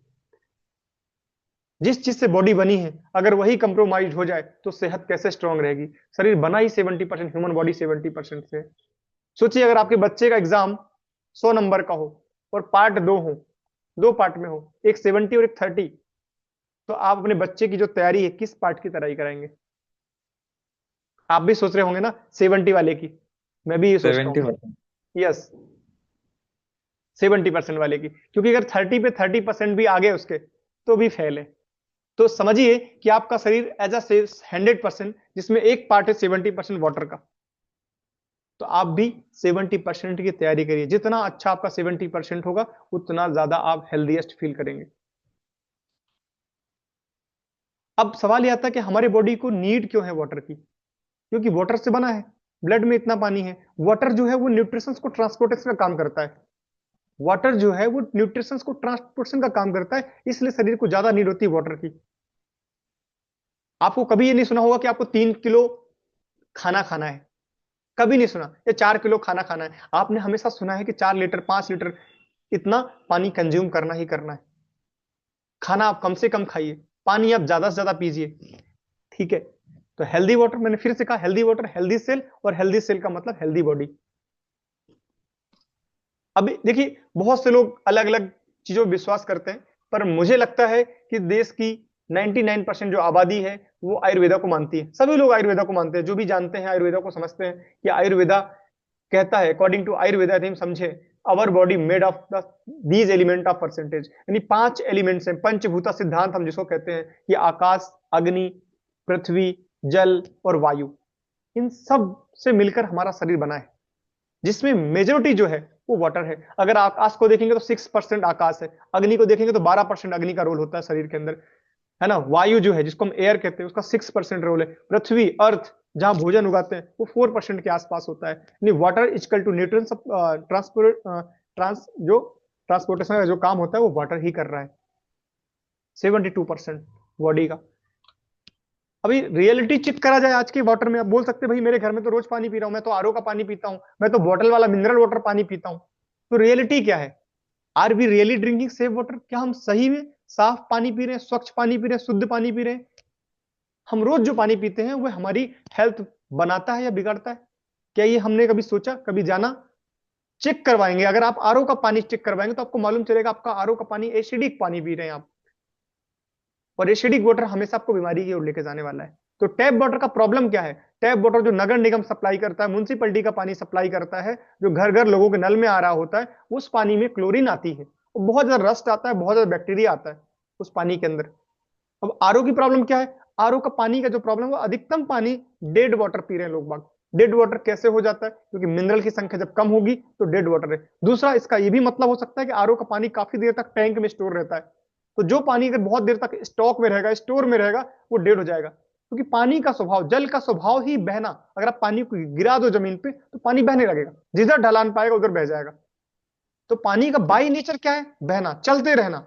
जिस चीज से बॉडी बनी है अगर वही कंप्रोमाइज हो जाए तो सेहत कैसे स्ट्रांग रहेगी? शरीर बना ही 70%, ह्यूमन बॉडी 70% से। सोचिए अगर आपके बच्चे का एग्जाम 100 नंबर का हो और पार्ट दो हो, दो पार्ट में हो, एक 70 और एक 30, तो आप अपने बच्चे की जो तैयारी है किस पार्ट की तैयारी कराएंगे? आप भी सोच रहे होंगे ना 70 वाले की। मैं भी ये सोचता हूँ। 70%। यस, 70% वाले की, क्योंकि अगर 30 पे 30% भी आ गए उसके तो भी फेल है। तो समझिए कि आपका शरीर एज अ 100%, जिसमें एक पार्ट है 70% वाटर का। तो आप भी 70% की तैयारी करिए। जितना अच्छा आपका 70% होगा उतना ज्यादा आप हेल्दीएस्ट फील करेंगे। अब सवाल यह आता है कि हमारे बॉडी को नीड क्यों है वाटर की? क्योंकि वाटर से बना है, ब्लड में इतना पानी है। वाटर जो है वो न्यूट्रिशंस को ट्रांसपोर्टेशन का काम करता है। वाटर जो है वो न्यूट्रिशंस को ट्रांसपोर्टेशन का काम करता है, इसलिए शरीर को ज्यादा नीड होती है वाटर की। आपको कभी ये नहीं सुना होगा कि आपको 3 किलो खाना खाना है, कभी नहीं सुना। या 4 किलो खाना खाना है। आपने हमेशा सुना है कि 4 लीटर 5 लीटर इतना पानी कंज्यूम करना ही करना है। खाना आप कम से कम खाइए, पानी आप ज्यादा से ज्यादा पीजिए। ठीक है? तो हेल्दी वाटर, मैंने फिर से कहा, हेल्दी वाटर, हेल्दी सेल, और हेल्दी सेल का मतलब हेल्दी बॉडी। अभी देखिए बहुत से लोग अलग अलग चीजों पर विश्वास करते हैं, पर मुझे लगता है कि देश की 99% जो आबादी है वो आयुर्वेदा को मानती है। सभी लोग आयुर्वेदा को मानते हैं, जो भी जानते हैं आयुर्वेदा को समझते हैं कि आयुर्वेदा कहता है, अकॉर्डिंग टू आयुर्वेदा हम समझे, our body made of these element of percentage, यानी 5 एलिमेंट्स हैं, पंचभूता सिद्धांत हम जिसको कहते हैं, कि आकाश, अग्नि, पृथ्वी, जल और वायु, इन सब से मिलकर हमारा शरीर बना है, जिसमें मेजोरिटी जो है वो वाटर है। अगर आकाश को देखेंगे तो 6% आकाश है, अग्नि को देखेंगे तो 12% अग्नि का रोल होता है शरीर के अंदर, है ना। वायु जो है जिसको हम एयर कहते हैं उसका 6% रोल है। पृथ्वी, अर्थ, जहां भोजन उगाते हैं, वो 4% के आसपास होता है। यानी water is equal to nutrients transport जो ट्रांसपोर्टेशन का जो काम होता है वो वाटर ही कर रहा है, 72% बॉडी का। अभी रियलिटी चेक करा जाए आज के वाटर में, आप बोल सकते हैं भाई मेरे घर में तो रोज पानी पी रहा हूं, मैं तो आरओ का पानी पीता हूं, मैं तो बॉटल वाला मिनरल वाटर पानी पीता हूं। तो रियलिटी क्या है? Are we really drinking safe water? क्या हम सही में साफ पानी पी रहे हैं, स्वच्छ पानी पी रहे हैं, शुद्ध पानी पी रहे हैं? हम रोज जो पानी पीते हैं वो हमारी हेल्थ बनाता है या बिगाड़ता है? क्या ये हमने कभी सोचा, कभी जाना? चेक करवाएंगे, अगर आप आरओ का पानी चेक करवाएंगे तो आपको मालूम चलेगा आपका आरओ का पानी एसिडिक पानी पी रहे हैं आप, और एसिडिक वाटर हमेशा आपको बीमारी की ओर लेके जाने वाला है। तो टैप वाटर का प्रॉब्लम क्या है? टैप वाटर जो नगर निगम सप्लाई करता है, म्युनिसिपैलिटी का पानी सप्लाई करता है, जो घर घर लोगों के नल में आ रहा होता है, उस पानी में क्लोरीन आती है और बहुत ज्यादा रस्ट आता है, बहुत ज्यादा बैक्टीरिया आता है उस पानी के अंदर। अब आरओ की प्रॉब्लम क्या है? आरओ का पानी का जो प्रॉब्लम है, वो अधिकतम पानी डेड वाटर पी रहे हैं लोग बाग। डेड वाटर कैसे हो जाता है? क्योंकि मिनरल की संख्या जब कम होगी तो डेड वाटर है। दूसरा, इसका ये भी मतलब हो सकता है कि आरओ का पानी काफी देर तक टैंक में स्टोर रहता है, तो जो पानी अगर बहुत देर तक स्टॉक में रहेगा, स्टोर में रहेगा, वो डेड हो जाएगा। क्योंकि पानी का स्वभाव, जल का स्वभाव ही बहना। अगर आप पानी को गिरा दो जमीन पे तो पानी बहने लगेगा, जिधर ढलान पाएगा उधर बह जाएगा। तो पानी का बाई नेचर क्या है? बहना, चलते रहना।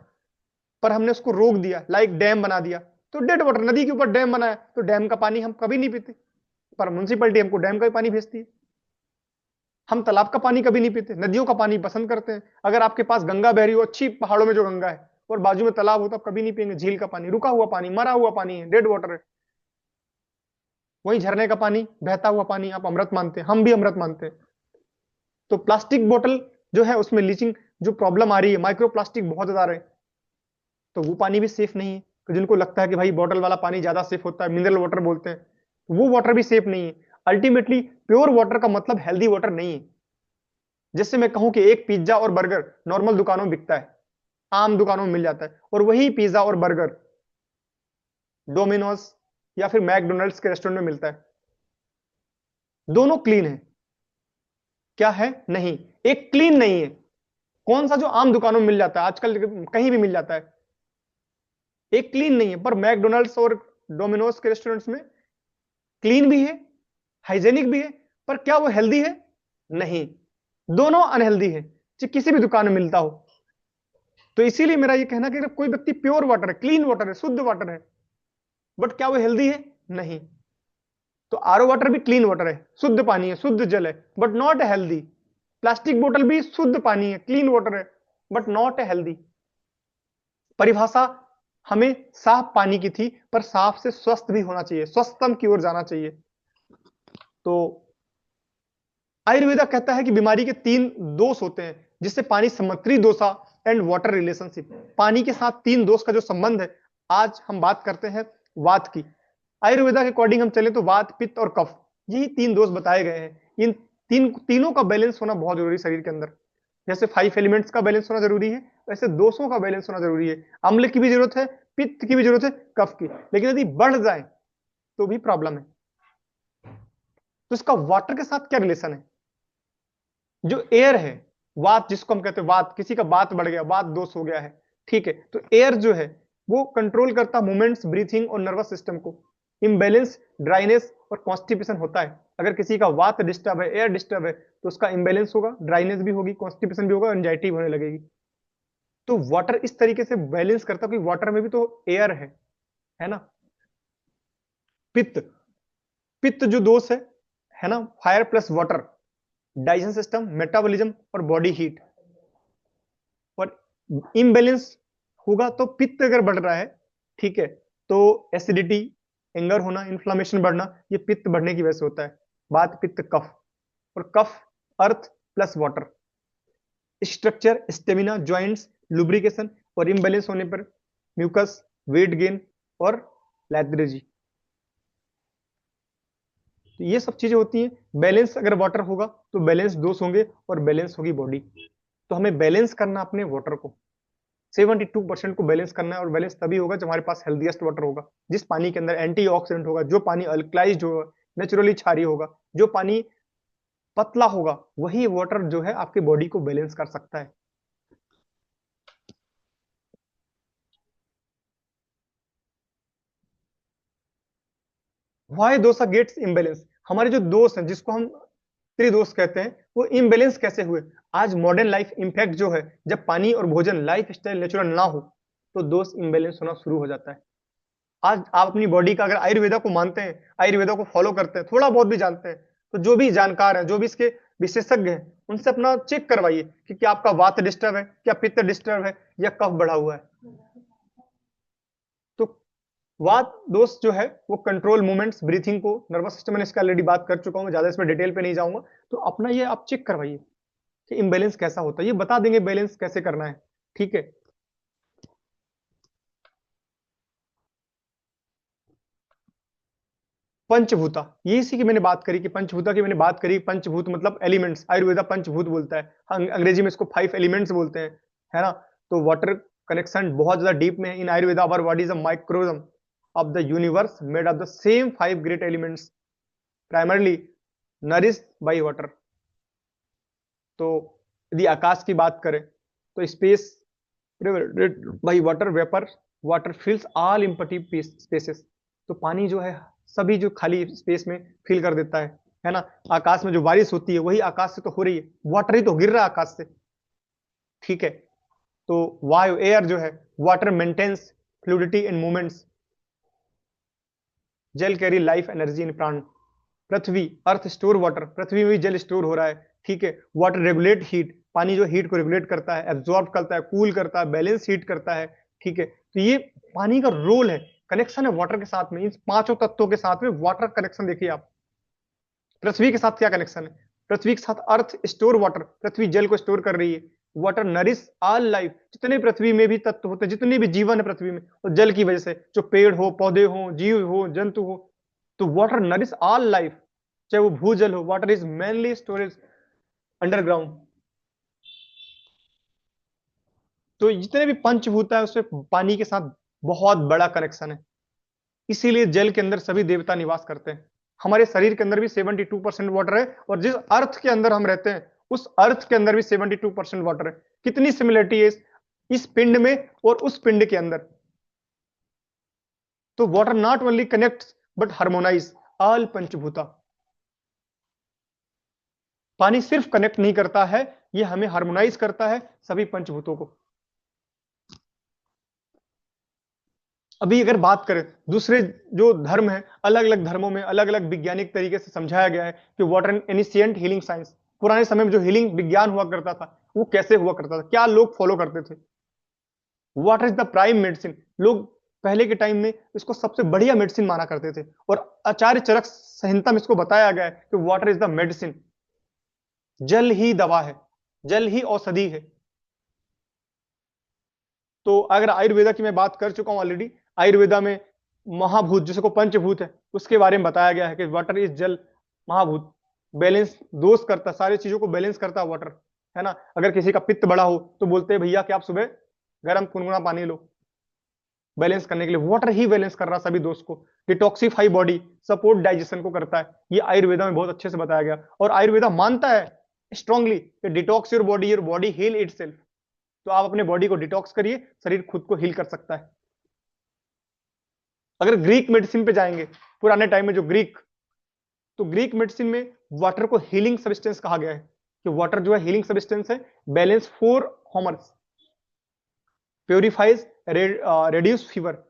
पर हमने उसको रोक दिया, लाइक डैम बना दिया, तो डेड वाटर। नदी के ऊपर डैम बनाया तो डैम का पानी हम कभी नहीं पीते, पर म्युनिसिपैलिटी हमको डैम का भी पानी भेजती है। हम तालाब का पानी कभी नहीं पीते, नदियों का पानी पसंद करते हैं। अगर आपके पास गंगा बह रही हो, अच्छी पहाड़ों में जो गंगा है, और बाजू में तालाब हो, तो आप कभी नहीं पियेंगे झील का पानी। रुका हुआ पानी, मरा हुआ पानी है, डेड वाटर है। वही झरने का पानी, बहता हुआ पानी आप अमृत मानते हैं, हम भी अमृत मानते हैं। तो प्लास्टिक बोतल जो है उसमें लीचिंग जो प्रॉब्लम आ रही है, माइक्रो प्लास्टिक बहुत ज्यादा आ रहे हैं, तो वो पानी भी सेफ नहीं है। तो जिनको लगता है कि भाई बॉटल वाला पानी ज्यादा सेफ होता है, मिनरल वाटर बोलते हैं, तो वो वाटर भी सेफ नहीं है। अल्टीमेटली प्योर वाटर का मतलब हेल्दी वाटर नहीं है। जैसे मैं कहूं कि एक पिज्जा और बर्गर नॉर्मल दुकानों में बिकता है, आम दुकानों में मिल जाता है, और वही पिज्जा और बर्गर डोमिनोज या फिर मैकडोनल्ड्स के रेस्टोरेंट में मिलता है। दोनों क्लीन है क्या? है नहीं। एक क्लीन नहीं है। कौन सा? जो आम दुकानों में मिल जाता है, आजकल कहीं भी मिल जाता है, एक क्लीन नहीं है। पर मैकडोनल्ड्स और डोमिनोज के रेस्टोरेंट्स में क्लीन भी है, हाइजेनिक भी है, पर क्या वो हेल्दी है? नहीं। दोनों अनहेल्दी है, चाहे किसी भी दुकान में मिलता हो। तो इसीलिए मेरा ये कहना कि अगर कोई व्यक्ति प्योर वाटर है, क्लीन वाटर है, शुद्ध वाटर है, बट क्या वो हेल्दी है? नहीं। तो आरओ वाटर भी क्लीन वाटर है, शुद्ध पानी है, शुद्ध जल है, बट नॉट हेल्दी। प्लास्टिक बोतल भी शुद्ध पानी है, क्लीन वाटर है, बट नॉट हेल्दी। परिभाषा हमें साफ पानी की थी, पर साफ से स्वस्थ भी होना चाहिए, स्वस्थतम की ओर जाना चाहिए। तो आयुर्वेदा कहता है कि बीमारी के 3 दोष होते हैं, जिससे पानी समत्री दोषा एंड वाटर रिलेशनशिप। पानी के साथ 3 दोष का जो संबंध है, आज हम बात करते हैं वात की। आयुर्वेदा के अकॉर्डिंग हम चले तो वात, पित्त और कफ, यही 3 दोष बताए गए हैं। इन तीनों का बैलेंस होना बहुत जरूरी है शरीर के अंदर। जैसे 5 एलिमेंट्स का बैलेंस होना जरूरी है, वैसे दोषों का बैलेंस होना जरूरी है। अम्ल की भी जरूरत है, पित्त की भी जरूरत है, कफ की। लेकिन यदि बढ़ जाए तो भी प्रॉब्लम है। तो इसका वाटर के साथ क्या रिलेशन है? जो एयर है, वात जिसको हम कहते हैं वात, किसी का वात बढ़ गया, वात दोष हो गया है, ठीक है, तो एयर जो है वो कंट्रोल करता मूवमेंट्स, ब्रीथिंग और नर्वस सिस्टम को। इम्बैलेंस, ड्राइनेस और कॉन्स्टिपेशन होता है। अगर किसी का वात डिस्टर्ब है, एयर डिस्टर्ब है, तो उसका इम्बैलेंस होगा, ड्राइनेस भी होगी, कॉन्स्टिपेशन भी होगा, एंजाइटी होने लगेगी। तो वाटर इस तरीके से बैलेंस करता है कि वाटर में भी तो एयर है ना। पित्त, पित्त जो दोष है ना, fire plus water, digestion system, metabolism और बॉडी हीट। और इम्बैलेंस होगा तो पित्त अगर बढ़ रहा है, ठीक है, तो एसिडिटी, एंगर होना, इन्फ्लामेशन बढ़ना, ये पित्त बढ़ने की वजह से होता है। बात पित्त कफ, और कफ earth plus water, structure, stamina, joints, lubrication, और इम्बैलेंस होने पर म्यूकस, वेट गेन और लेथरेजी। तो ये सब चीजें होती हैं। बैलेंस अगर वाटर होगा तो बैलेंस दोष होंगे और बैलेंस होगी बॉडी। तो हमें बैलेंस करना अपने वाटर को, 72% को बैलेंस करना है। और बैलेंस तभी होगा जब हमारे पास हेल्दीएस्ट वाटर होगा, जिस पानी के अंदर एंटीऑक्सीडेंट होगा, जो पानी अल्कलाइज्ड होगा, नेचुरली क्षारीय होगा, जो पानी पतला होगा, वही वाटर जो है आपकी बॉडी को बैलेंस कर सकता है। Why dosha gets imbalance? हमारे जो दोस्त हैं, जिसको हम त्रिदोष कहते हैं, वो इम्बेलेंस कैसे हुए? आज मॉडर्न लाइफ इम्पैक्ट जो है, जब पानी और भोजन, लाइफ स्टाइल नेचुरल ना हो, तो दोष इम्बेलेंस होना शुरू हो जाता है। आज आप अपनी बॉडी का अगर आयुर्वेदा को मानते हैं, आयुर्वेदा को फॉलो करते हैं, थोड़ा बहुत भी जानते हैं, तो जो भी जानकार है, जो भी इसके विशेषज्ञ हैं, उनसे अपना चेक करवाइए कि क्या आपका वात डिस्टर्ब है, क्या पित्त डिस्टर्ब है, या कफ बढ़ा हुआ है। तो वात दोष जो है वो कंट्रोल मूवमेंट्स, ब्रीथिंग को, नर्वस सिस्टम, मैंने इसका ऑलरेडी बात कर चुका हूं, ज्यादा इसमें डिटेल पे नहीं जाऊंगा। तो अपना ये आप चेक करवाइए कि इम्बैलेंस कैसा होता है, ये बता देंगे बैलेंस कैसे करना है। ठीक है। पंचभूता, ये इसी की मैंने बात करी कि पंचभूता की मैंने बात करी। पंचभूत मतलब एलिमेंट्स, आयुर्वेदा पंचभूत बोलता है, अंग्रेजी में इसको 5 एलिमेंट्स बोलते हैं, है ना। तो वाटर कनेक्शन बहुत ज्यादा डीप में है in Ayurveda. Our body is a microcosm of the universe made of the same 5 great elements primarily nourish by water. तो यदि आकाश की बात करें तो space by water vapour, water fills all empty spaces. तो पानी जो है सभी जो खाली स्पेस में फिल कर देता है ना। आकाश में जो बारिश होती है वही आकाश से तो हो रही है, वाटर ही तो गिर रहा है आकाश से। ठीक है। तो वायु एयर जो है, water maintains fluidity in movements, जल carry life energy in plant. पृथ्वी अर्थ स्टोर वाटर, पृथ्वी में भी जल स्टोर हो रहा है। ठीक है। वाटर रेगुलेट हीट, पानी जो हीट को रेगुलेट करता है, एब्जॉर्ब करता है, कूल करता है, बैलेंस हीट करता है। ठीक है। तो ये पानी का रोल है, कनेक्शन है वाटर के साथ में, इन पांचों तत्वों के साथ में वाटर कनेक्शन देखिए आप। पृथ्वी के साथ क्या कनेक्शन है, पृथ्वी के साथ अर्थ स्टोर वाटर, पृथ्वी जल को स्टोर कर रही है। वाटर नरिश ऑल लाइफ, जितने पृथ्वी में भी तत्व होते हैं, जितने भी जीवन है पृथ्वी में, और जल की वजह से, जो पेड़ हो, पौधे हो, जीव हो, जंतु हो, तो वाटर नरिश ऑल लाइफ। चाहे वो भूजल हो, water is mainly storage underground. तो जितने भी पंचभूत है उसमें पानी के साथ बहुत बड़ा कनेक्शन है। इसीलिए जल के अंदर सभी देवता निवास करते हैं। हमारे शरीर के अंदर भी 72% वाटर है, और जिस अर्थ के अंदर हम रहते हैं उस अर्थ के अंदर भी 72% वाटर है। कितनी सिमिलरिटी है इस पिंड में और उस पिंड के अंदर। तो water not only connect but harmonize all Panchabhuta. पानी सिर्फ कनेक्ट नहीं करता है, ये हमें हार्मोनाइज करता है सभी पंचभूतों को। अभी अगर बात करें दूसरे जो धर्म है, अलग अलग धर्मों में अलग अलग वैज्ञानिक तरीके से समझाया गया है कि वाटर एनिशियंट हीलिंग साइंस, पुराने समय में जो हीलिंग विज्ञान हुआ करता था वो कैसे हुआ करता था, क्या लोग फॉलो करते थे। Water is the prime medicine. लोग पहले के टाइम में इसको सबसे बढ़िया मेडिसिन माना करते थे, और आचार्य चरक संहिता में इसको बताया गया है कि वाटर इज द मेडिसिन। जल ही दवा है, जल ही औषधि है। तो अगर आयुर्वेदा की मैं बात कर चुका हूं ऑलरेडी, आयुर्वेदा में महाभूत जिसको पंचभूत है उसके बारे में बताया गया है कि वाटर इज जल महाभूत, बैलेंस दोष करता, सारी चीजों को बैलेंस करता है वाटर, है ना। अगर किसी का पित्त बड़ा हो तो बोलते हैं भैया कि आप सुबह गर्म गुनगुना पानी लो, बैलेंस करने के लिए। वाटर ही बैलेंस कर रहा सभी दोष को, डिटॉक्सिफाई बॉडी, सपोर्ट डाइजेशन को करता है। ये आयुर्वेदा में बहुत अच्छे से बताया गया, और आयुर्वेदा मानता है स्ट्रांगली कि detox your body heal itself. तो आप अपने बॉडी को डिटॉक्स करिए, शरीर खुद को हील कर सकता है। अगर ग्रीक मेडिसिन पे जाएंगे, पुराने टाइम में जो ग्रीक, तो ग्रीक मेडिसिन में वाटर को हीलिंग सब्सटेंस कहा गया है कि वाटर जो है हीलिंग सब्सटेंस है। Balance 4 hormones, purifiers, reduce fever,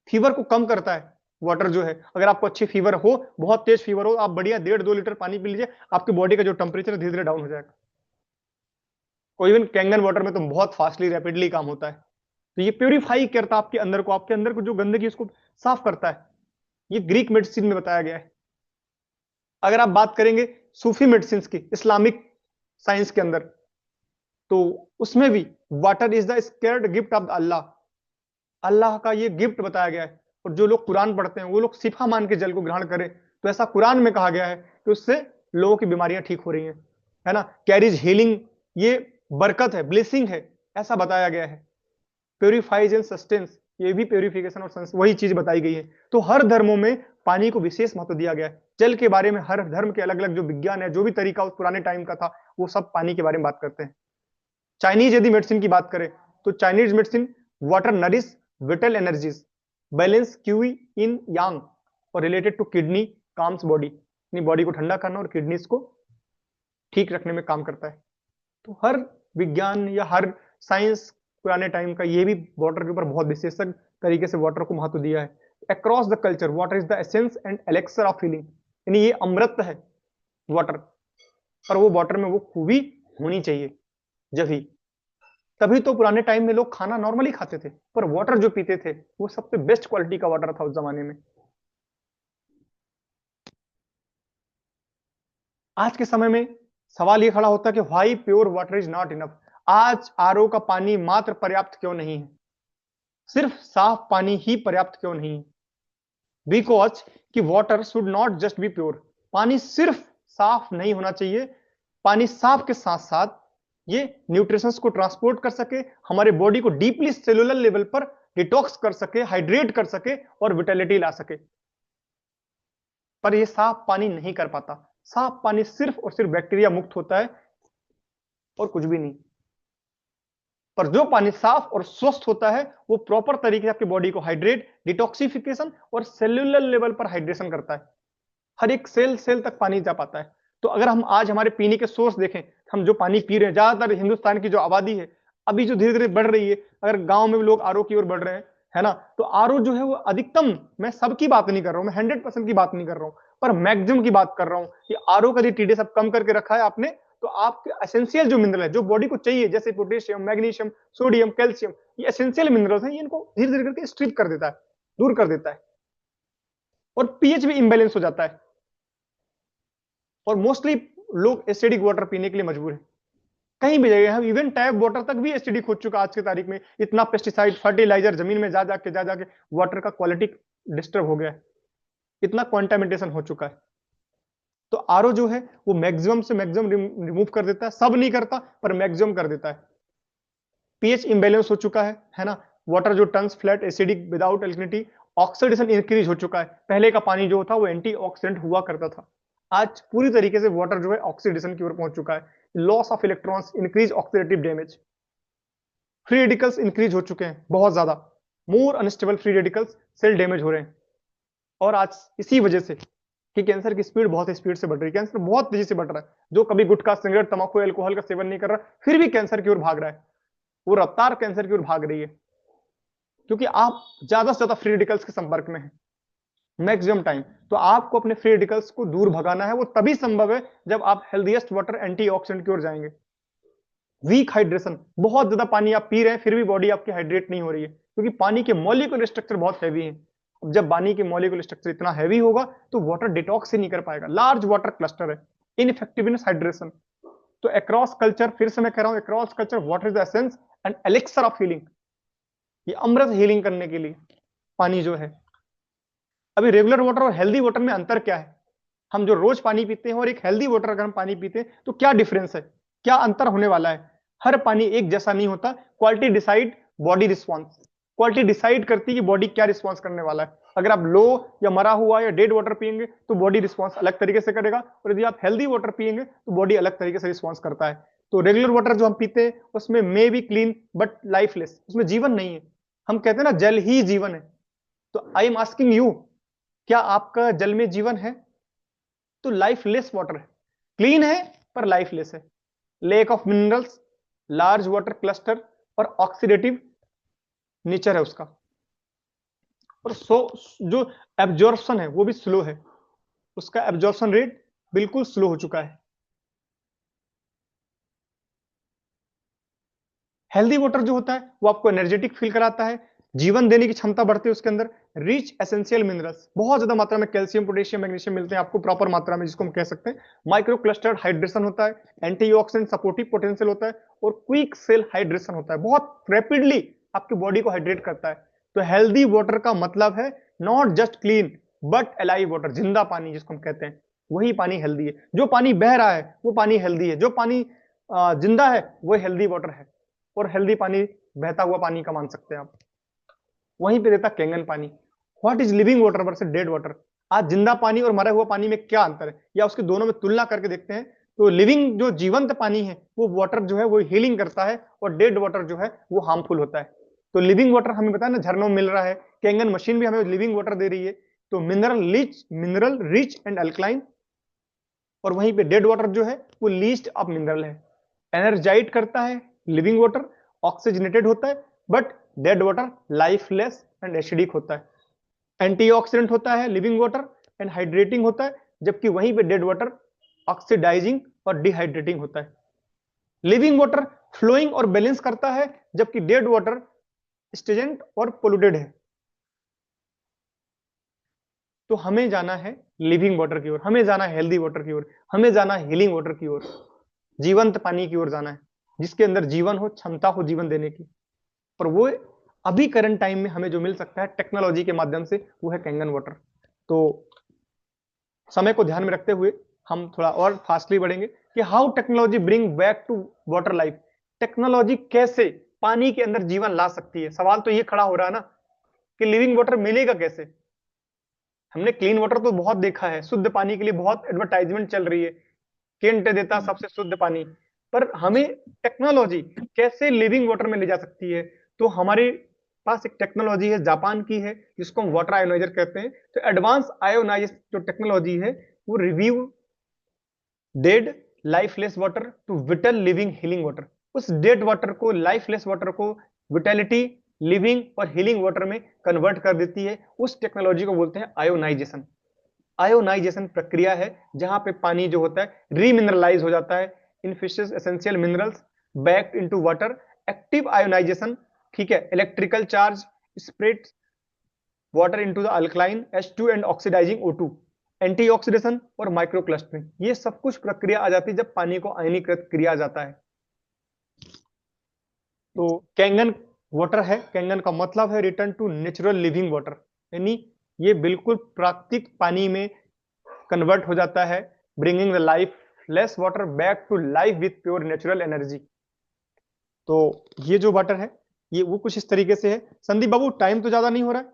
fever को कम करता है वाटर जो है। अगर आपको अच्छी फीवर हो, बहुत तेज फीवर हो, आप बढ़िया 1.5-2 लीटर पानी पी लीजिए, आपकी बॉडी का जो टेम्परेचर धीरे धीरे डाउन हो जाएगा। कोई इवन कैंगन वाटर में तो बहुत फास्टली रैपिडली काम होता है। तो ये प्योरीफाई करता है आपके अंदर को, आपके अंदर को जो गंदगी उसको साफ करता है। ये ग्रीक मेडिसिन में बताया गया है। अगर आप बात करेंगे सूफी मेडिसिन की, इस्लामिक साइंस के अंदर, तो उसमें भी water is the sacred gift of Allah. Allah का ये गिफ्ट बताया गया है। और जो लोग कुरान पढ़ते हैं वो लोग सिफा मान के जल को ग्रहण करें, तो ऐसा कुरान में कहा गया है कि उससे लोगों की बीमारियां ठीक हो रही हैं, है ना। कैरीज हीलिंग, ये बरकत है, ब्लेसिंग है, ऐसा बताया गया है। प्योरीफाइज एंड सस्टेंस, ये भी प्योरीफिकेशन और वही चीज बताई गई है। तो हर धर्मों में पानी को विशेष महत्व दिया गया है। जल के बारे में हर धर्म के अलग अलग जो विज्ञान है, जो भी तरीका उस पुराने टाइम का था, वो सब पानी के बारे में बात करते हैं। चाइनीज यदि मेडिसिन की बात करें तो Chinese medicine water nourish vital energies, balance qi yin yang, और related to kidney calms body, अपनी बॉडी को ठंडा करना और किडनीज को ठीक रखने में काम करता है। तो हर विज्ञान या हर साइंस पुराने टाइम का ये भी वाटर के ऊपर बहुत विशेषज्ञ तरीके से वाटर को महत्व दिया है। Across the culture water is the essence and elixir of feeling, यानी ये अमृत है वाटर, और वो वाटर में वो खूबी होनी चाहिए जब ही। तभी तो पुराने टाइम में लोग खाना नॉर्मली खाते थे, पर वाटर जो पीते थे वो सबसे बेस्ट क्वालिटी का वाटर था उस जमाने में। आज के समय में सवाल ये खड़ा होता है कि why pure water is not enough. आज आरओ का पानी मात्र पर्याप्त क्यों नहीं है, सिर्फ साफ पानी ही पर्याप्त क्यों नहीं है? बिकॉज कि water should not just be pure. पानी सिर्फ साफ नहीं होना चाहिए, पानी साफ के साथ साथ ये न्यूट्रिशंस को ट्रांसपोर्ट कर सके, हमारे बॉडी को डीपली सेलुलर लेवल पर डिटॉक्स कर सके, हाइड्रेट कर सके और विटेलिटी ला सके। पर ये साफ पानी नहीं कर पाता। साफ पानी सिर्फ और सिर्फ बैक्टीरिया मुक्त होता है और कुछ भी नहीं। पर जो पानी साफ और स्वस्थ होता है वो प्रॉपर तरीके से आपकी बॉडी को हाइड्रेट, डिटॉक्सिफिकेशन और सेल्यूलर लेवल पर हाइड्रेशन करता है। हर एक सेल सेल तक पानी जा पाता है। तो अगर हम आज हमारे पीने के सोर्स देखें, हम जो पानी पी रहे हैं, ज्यादातर हिंदुस्तान की जो आबादी है अभी जो धीरे धीरे बढ़ रही है, अगर गांव में भी लोग आरओ की ओर बढ़ रहे हैं, है ना, तो आरओ जो है वो अधिकतम, मैं सबकी बात नहीं कर रहा हूं, मैं 100% की बात नहीं कर रहा हूं, पर मैक्सिमम की बात कर रहा हूं कि आरओ का टीडीएस सब कम करके रखा है आपने, तो आपके एसेंशियल जो मिनरल है जो बॉडी को चाहिए, जैसे पोटेशियम, मैग्नीशियम, सोडियम, कैल्शियम, ये एसेंशियल मिनरल्स हैं, ये इनको धीरे धीरे करके स्ट्रिप कर देता है, दूर कर देता है, और पीएच भी इंबैलेंस हो जाता है, और मोस्टली लोग एसिडिक वाटर पीने के लिए मजबूर है। कहीं भी जगह हम इवन टैप वाटर तक भी एसिडिक हो चुका आज की तारीख में। इतना पेस्टिसाइड, फर्टिलाइजर जमीन में जा जाके वाटर का क्वालिटी डिस्टर्ब हो गया है, इतना क्वांटामिनेशन हो चुका है। तो आरओ जो है वो मैक्सिमम से मैक्सिमम रिमूव कर देता है, सब नहीं करता पर मैक्सिमम कर देता है। पीएच इंबैलेंस हो चुका है ना, वाटर जो turns flat acidic without alkalinity, oxidation increase हो चुका है। पहले का पानी जो था वो एंटीऑक्सीडेंट हुआ करता था, आज पूरी तरीके से वाटर जो है ऑक्सीडेशन की ओर पहुंच चुका है। Loss of electrons, increase oxidative damage, free radicals increase हो चुके हैं बहुत ज्यादा, more unstable free radicals, cell damage हो रहे हैं। और आज इसी वजह से कि कैंसर की स्पीड बहुत स्पीड से बढ़ रही है, कैंसर बहुत तेजी से बढ़ रहा है। जो कभी गुटखा, सिगरेट, तंबाकू, अल्कोहल का सेवन नहीं कर रहा फिर भी कैंसर की ओर भाग रहा है, वो रफ्तार कैंसर की ओर भाग रही है, क्योंकि आप ज्यादा से ज्यादा फ्री रेडिकल्स के संपर्क में हैं मैक्सिमम टाइम। तो आपको अपने फ्री रेडिकल्स को दूर भगाना है, वो तभी संभव है जब आप हेल्दीएस्ट वाटर एंटीऑक्सीडेंट की ओर जाएंगे। वीक हाइड्रेशन, बहुत ज्यादा पानी आप पी रहे हैं फिर भी बॉडी आपकी हाइड्रेट नहीं हो रही है, क्योंकि पानी के मॉलिक्यूलर स्ट्रक्चर बहुत हैवी है। अब जब पानी के मॉलिक्यूलर स्ट्रक्चर इतना हैवी होगा तो वाटर डिटॉक्स ही नहीं कर पाएगा, लार्ज वाटर क्लस्टर है, इनइफेक्टिवनेस हाइड्रेशन। तो अक्रॉस कल्चर, फिर से मैं कह रहा हूं, across culture water is the essence and elixir of healing. ये अमृत हीलिंग करने के लिए पानी जो है। अभी रेगुलर वाटर और हेल्दी वाटर में अंतर क्या है? हम जो रोज पानी पीते हैं और एक हेल्दी वाटर अगर हम पानी पीते हैं तो क्या डिफरेंस है, क्या अंतर होने वाला है? हर पानी एक जैसा नहीं होता। Quality decide body response, quality decide करती है कि बॉडी क्या रिस्पॉन्स करने वाला है। अगर आप लो या मरा हुआ या डेड वाटर पिएंगे तो बॉडी रिस्पॉन्स अलग तरीके से करेगा, और यदि आप हेल्दी वाटर पिएंगे तो बॉडी अलग तरीके से रिस्पॉन्स करता है। तो रेगुलर वाटर जो हम पीते हैं उसमें may be clean but lifeless, उसमें जीवन नहीं है। हम कहते हैं ना जल ही जीवन है, तो आई एम आस्किंग यू, क्या आपका जल में जीवन है? तो लाइफलेस वाटर है, क्लीन है पर लाइफलेस है, lake of minerals, large water cluster और ऑक्सीडेटिव नेचर है उसका, और जो एब्जॉर्प्शन है वो भी स्लो है, उसका एब्जॉर्प्शन रेट बिल्कुल स्लो हो चुका है। हेल्दी वाटर जो होता है वो आपको एनर्जेटिक फील कराता है, जीवन देने की क्षमता बढ़ती है उसके अंदर, रिच एसेंशियल मिनरल्स, बहुत ज्यादा मात्रा में कैल्शियम, पोटेशियम, मैग्नीशियम मिलते हैं आपको प्रॉपर मात्रा में, जिसको हम कह सकते हैं माइक्रो क्लस्टर्ड हाइड्रेशन होता है, एंटीऑक्सीडेंट सपोर्टिव पोटेंशियल होता है, और क्विक सेल हाइड्रेशन होता है, बहुत रैपिडली आपकी बॉडी को हाइड्रेट करता है। तो हेल्दी वाटर का मतलब है not just clean but alive water, जिंदा पानी जिसको हम कहते हैं, वही पानी हेल्दी है। जो पानी बह रहा है वो पानी हेल्दी है, जो पानी जिंदा है वो हेल्दी वाटर है, और हेल्दी पानी बहता हुआ पानी का मान सकते हैं आप। वहीं पे देता कैंगन पानी। What is living water versus dead water? आज जिंदा पानी और मरा हुआ पानी में क्या अंतर है, या उसके दोनों में तुलना करके देखते हैं। तो लिविंग जो जीवंत पानी है वो वाटर जो है वो हीलिंग करता है, और डेड वाटर जो है वो हार्मफुल होता है। तो लिविंग वाटर हमें पता है ना, झरनों में मिल रहा है, कैंगन मशीन भी हमें लिविंग वाटर दे रही है। तो मिनरल रिच एंड अल्कलाइन, और वहीं पे डेड वाटर जो है वो लीस्ट ऑफ मिनरल है, एनर्जाइट करता है लिविंग वाटर, ऑक्सीजनेटेड होता है, but dead water lifeless and acidic होता है। एंटीऑक्सीडेंट होता है लिविंग वाटर एंड हाइड्रेटिंग होता है, जबकि वहीं पे डेड वाटर ऑक्सीडाइजिंग और डिहाइड्रेटिंग होता है। लिविंग वाटर फ्लोइंग और बैलेंस करता है, जबकि डेड वाटर स्टेजेंट और पोल्यूटेड है। तो हमें जाना है लिविंग वाटर की ओर, हमें जाना है हेल्दी वाटर की ओर, हमें जाना है हीलिंग वाटर की ओर, जीवंत पानी की ओर जाना है, जिसके अंदर जीवन हो, क्षमता हो जीवन देने की। पर वो अभी करंट टाइम में हमें जो मिल सकता है टेक्नोलॉजी के माध्यम से, वो है कैंगन वाटर। तो समय को ध्यान में रखते हुए हम थोड़ा और फास्टली बढ़ेंगे कि how technology bring back to water life. Technology कैसे पानी के अंदर जीवन ला सकती है। सवाल तो ये खड़ा हो रहा है ना कि लिविंग वाटर मिलेगा कैसे। हमने क्लीन वाटर तो बहुत देखा है, शुद्ध पानी के लिए बहुत एडवर्टाइजमेंट चल रही है, केंट देता सबसे शुद्ध पानी, पर हमें टेक्नोलॉजी कैसे लिविंग वाटर में ले जा सकती है। तो हमारे पास एक टेक्नोलॉजी है, जापान की है, जिसको हम वाटर आयोनाइजर कहते हैं। तो एडवांस आयोनाइजेशन जो टेक्नोलॉजी है, वो revive dead lifeless water to vital living healing water. उस डेड वाटर को, लाइफलेस वाटर को विटेलिटी, लिविंग और हीलिंग वाटर में कन्वर्ट कर देती है। उस टेक्नोलॉजी को बोलते हैं आयोनाइजेशन। आयोनाइजेशन प्रक्रिया है जहां पे पानी जो होता है रीमिनरलाइज हो जाता है in fishes essential minerals back into water. Active ionization, ठीक है, electrical charge spread water into the alkaline H2 and oxidizing O2, antioxidation और माइक्रो क्लस्टरिंग। ये सब कुछ प्रक्रिया आ जाती है जब पानी को आयनीकृत किया जाता है। तो कैंगन वाटर है, कैंगन का मतलब है return to natural living water, यानी ये बिल्कुल प्राकृतिक पानी में कन्वर्ट हो जाता है, bringing the lifeless water back to life with pure natural energy. तो ये जो वाटर है ये वो कुछ इस तरीके से है। संदीप बाबू, टाइम तो ज्यादा नहीं हो रहा है?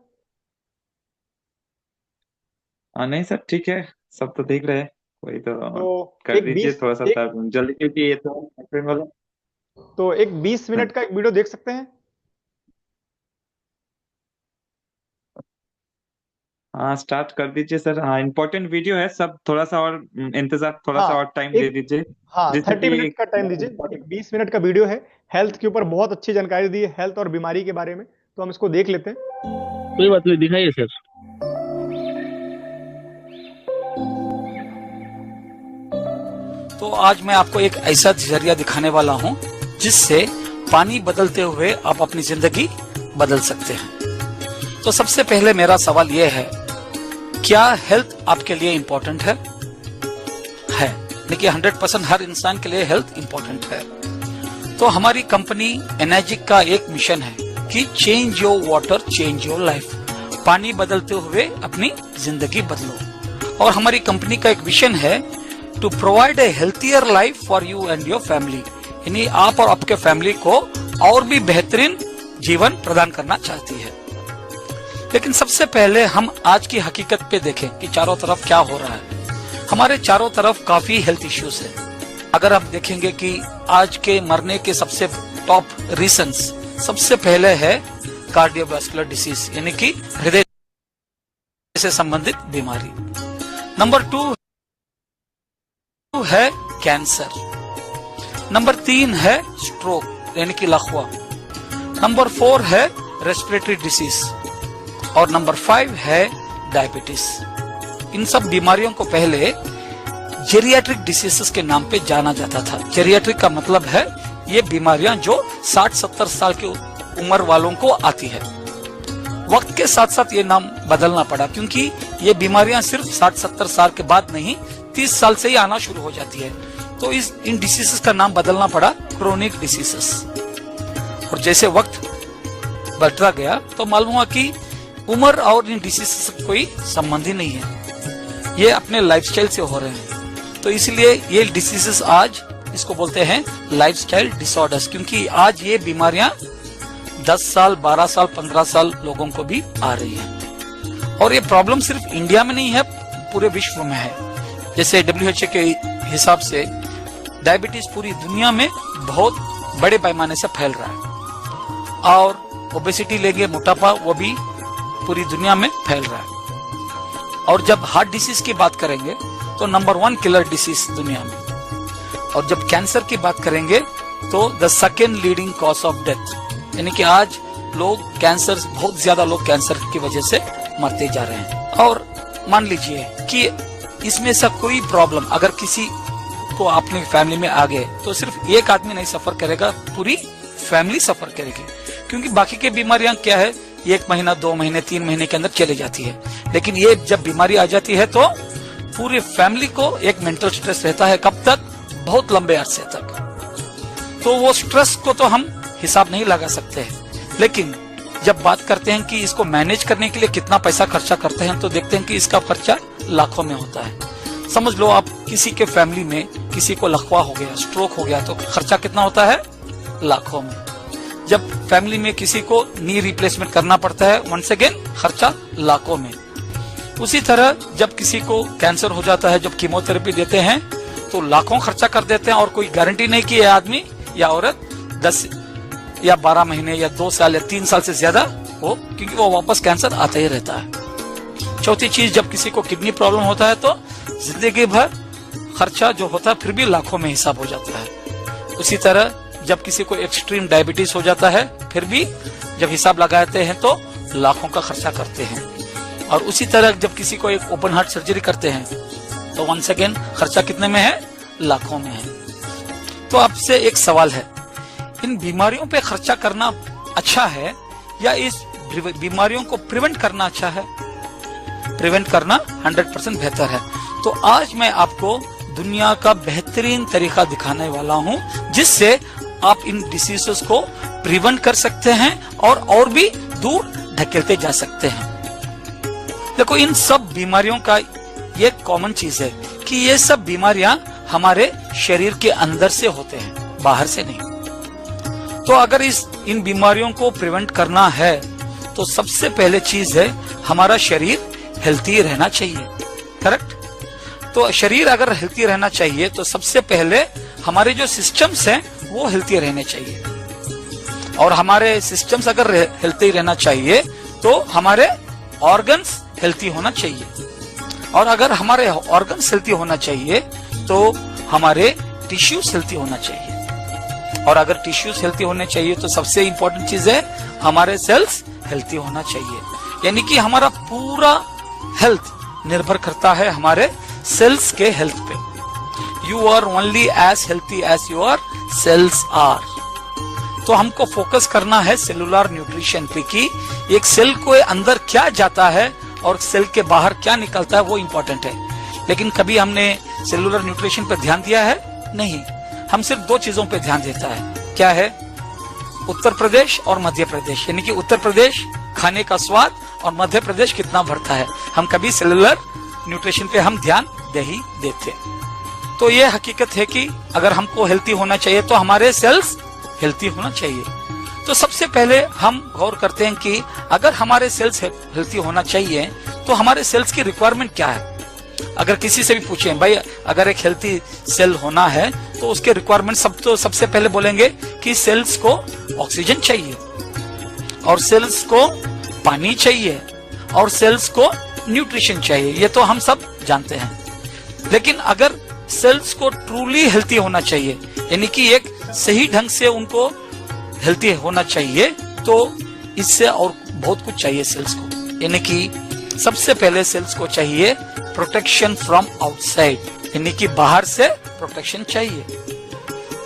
नहीं सर, ठीक है, सब तो देख रहे हैं, वही तो कर एक दीजिए 20 थोड़ा सा एक, सर, जल्दी, क्योंकि ये तो ट्रेन वाला। तो एक 20 मिनट का एक वीडियो देख सकते हैं। हाँ, स्टार्ट कर दीजिए सर। हाँ, इम्पोर्टेंट वीडियो है सब, थोड़ा सा और इंतजार, थोड़ा सा और टाइम दे एक दीजिए, हाँ जिससे 30 मिनट कि का टाइम दीजिए। एक 20 मिनट का वीडियो है, हेल्थ के ऊपर बहुत अच्छी जानकारी दी है, हेल्थ और बीमारी के बारे में। तो हम इसको देख लेते हैं। कोई बात नहीं, दिखाइए सर। तो आज मैं आपको एक ऐसा जरिया दिखाने वाला हूं जिससे पानी बदलते हुए आप अपनी जिंदगी बदल सकते हैं। तो सबसे पहले मेरा सवाल यह है, क्या हेल्थ आपके लिए इम्पोर्टेंट है? देखिए 100% हर इंसान के लिए हेल्थ इम्पोर्टेंट है। तो हमारी कंपनी एनर्जिक का एक मिशन है कि change your water change your life, पानी बदलते हुए अपनी जिंदगी बदलो। और हमारी कंपनी का एक विजन है to provide a healthier life for you and your family, यानी आप और आपके फैमिली को और भी बेहतरीन जीवन प्रदान करना चाहती है। लेकिन सबसे पहले हम आज की हकीकत पे देखें कि चारों तरफ क्या हो रहा है। हमारे चारों तरफ काफी हेल्थ इश्यूज है। अगर आप देखेंगे कि आज के मरने के सबसे टॉप रीजंस, सबसे पहले है कार्डियोवास्कुलर डिसीज, यानी कि हृदय से संबंधित बीमारी। नंबर 2 है कैंसर। नंबर 3 है स्ट्रोक यानी कि लकवा। नंबर 4 है रेस्पिरेटरी डिसीज और नंबर 5 है डायबिटीज। इन सब बीमारियों को पहले जेरियाट्रिक डिसीजेस के नाम पे जाना जाता था। जेरियाट्रिक का मतलब है ये बीमारियां जो 60-70 साल की उम्र वालों को आती है। वक्त के साथ साथ ये नाम बदलना पड़ा, क्योंकि ये बीमारियां सिर्फ 60-70 साल के बाद नहीं, 30 साल से ही आना शुरू हो जाती है। तो इन डिसीजेस का नाम बदलना पड़ा क्रोनिक डिसीजेस। और जैसे वक्त बढ़ता गया तो मालूम हुआ कि उम्र और इन डिसीजेस का कोई संबंध ही नहीं है, ये अपने लाइफस्टाइल से हो रहे हैं। तो इसलिए ये डिसीजेस आज इसको बोलते हैं लाइफस्टाइल डिसऑर्डर्स, क्योंकि आज ये बीमारियां 10 साल, 12 साल, 15 साल लोगों को भी आ रही है। और ये प्रॉब्लम सिर्फ इंडिया में नहीं है, पूरे विश्व में है। जैसे WHO के हिसाब से डायबिटीज पूरी दुनिया में बहुत बड़े पैमाने से फैल रहा है। और ओबेसिटी लेंगे, मोटापा, वो भी पूरी दुनिया में फैल रहा है। और जब हार्ट डिसीज की बात करेंगे तो नंबर 1 किलर डिसीज दुनिया में। और जब कैंसर की बात करेंगे तो the second leading cause of death, यानी कि आज लोग कैंसर, बहुत ज्यादा लोग कैंसर की वजह से मरते जा रहे हैं। और मान लीजिए कि इसमें से कोई प्रॉब्लम अगर किसी को अपनी फैमिली में आ गए तो सिर्फ एक आदमी नहीं सफर करेगा, पूरी फैमिली सफर करेगी। क्योंकि बाकी की बीमारियां क्या है, 1 महीना 2 महीने 3 महीने के अंदर चली जाती है, लेकिन ये जब बीमारी आ जाती है तो पूरी फैमिली को एक मेंटल स्ट्रेस रहता है। कब तक? बहुत लंबे अरसे तक। तो वो स्ट्रेस को तो हम हिसाब नहीं लगा सकते हैं, लेकिन जब बात करते हैं कि इसको मैनेज करने के लिए कितना पैसा खर्चा करते हैं तो देखते हैं कि इसका खर्चा लाखों में होता है। समझ लो आप किसी के फैमिली में किसी को लकवा हो गया, स्ट्रोक हो गया, तो खर्चा कितना होता है? लाखों में। जब फैमिली में किसी को नी रिप्लेसमेंट करना पड़ता है, वंस अगेन खर्चा लाखों में। उसी तरह जब किसी को कैंसर हो जाता है, जब कीमोथेरेपी देते हैं तो लाखों खर्चा कर देते हैं और कोई गारंटी नहीं कि यह आदमी या औरत 10 या 12 महीने या 2 साल या 3 साल से ज्यादा हो, क्योंकि वो वापस कैंसर आता ही रहता है। चौथी चीज, जब किसी को किडनी प्रॉब्लम होता है तो जिंदगी भर खर्चा जो होता है फिर भी लाखों में हिसाब हो जाता है। उसी तरह जब किसी को एक्सट्रीम डायबिटीज हो जाता है फिर भी जब हिसाब लगाते हैं तो लाखों का खर्चा करते हैं। और उसी तरह जब किसी को एक ओपन हार्ट सर्जरी करते हैं तो वंस अगेन खर्चा कितने में है? लाखों में है। तो आपसे एक सवाल है, इन बीमारियों पे खर्चा करना अच्छा है या इस बीमारियों को प्रिवेंट करना अच्छा है? प्रिवेंट करना 100% बेहतर है। तो आज मैं आपको दुनिया का बेहतरीन तरीका दिखाने वाला हूं जिससे आप इन डिसीजेस को प्रिवेंट कर सकते हैं और भी दूर ढकेलते जा सकते हैं। देखो, इन सब बीमारियों का ये कॉमन चीज है कि ये सब बीमारियां हमारे शरीर के अंदर से होते हैं, बाहर से नहीं। तो अगर इन बीमारियों को प्रिवेंट करना है तो सबसे पहले चीज है हमारा शरीर हेल्थी रहना चाहिए। करेक्ट? तो शरीर अगर हेल्थी रहना चाहिए तो सबसे पहले हमारे जो सिस्टम्स हैं वो हेल्थी रहने चाहिए, और हमारे सिस्टम्स अगर हेल्थी रहना चाहिए तो हमारे ऑर्गन्स हेल्थी होना चाहिए, और अगर हमारे ऑर्गन्स हेल्थी होना चाहिए तो हमारे टिश्यूज हेल्थी होना चाहिए, और अगर टिश्यूज हेल्थी होने चाहिए तो सबसे इंपॉर्टेंट चीज है हमारे सेल्स हेल्थी होना चाहिए। यानी कि हमारा पूरा हेल्थ निर्भर करता है हमारे सेल्स के हेल्थ पे। You are only as healthy as your cells are. तो हमको फोकस करना है सेलुलर न्यूट्रिशन पे कि एक सेल को अंदर क्या जाता है और सेल के बाहर क्या निकलता है, वो इंपॉर्टेंट है। लेकिन कभी हमने सेलुलर न्यूट्रिशन पर ध्यान दिया है? नहीं। हम सिर्फ 2 चीजों पे ध्यान देता है। क्या है? उत्तर प्रदेश और मध्य प्रदेश। यानी कि उत्तर प्रदेश खाने का स्वाद और मध्य प्रदेश कितना भरता है। हम कभी सेलुलर न्यूट्रिशन पे हम ध्यान नहीं देते। तो ये हकीकत है कि अगर हमको हेल्थी होना चाहिए तो हमारे सेल्स हेल्थी होना चाहिए। तो सबसे पहले हम गौर करते हैं कि अगर हमारे सेल्स हेल्थी होना चाहिए तो हमारे सेल्स की रिक्वायरमेंट क्या है। अगर किसी से भी पूछें भाई अगर एक हेल्थी सेल होना है तो उसके रिक्वायरमेंट सबसे पहले बोलेंगे कि सेल्स को ऑक्सीजन चाहिए, और सेल्स को पानी चाहिए, और सेल्स को न्यूट्रिशन चाहिए। ये तो हम सब जानते हैं। लेकिन अगर सेल्स को ट्रूली हेल्थी होना चाहिए, यानी कि एक सही ढंग से उनको हेल्थी होना चाहिए, तो इससे और बहुत कुछ चाहिए सेल्स को। यानी कि सबसे पहले सेल्स को चाहिए प्रोटेक्शन फ्रॉम आउटसाइड, यानी कि बाहर से प्रोटेक्शन चाहिए।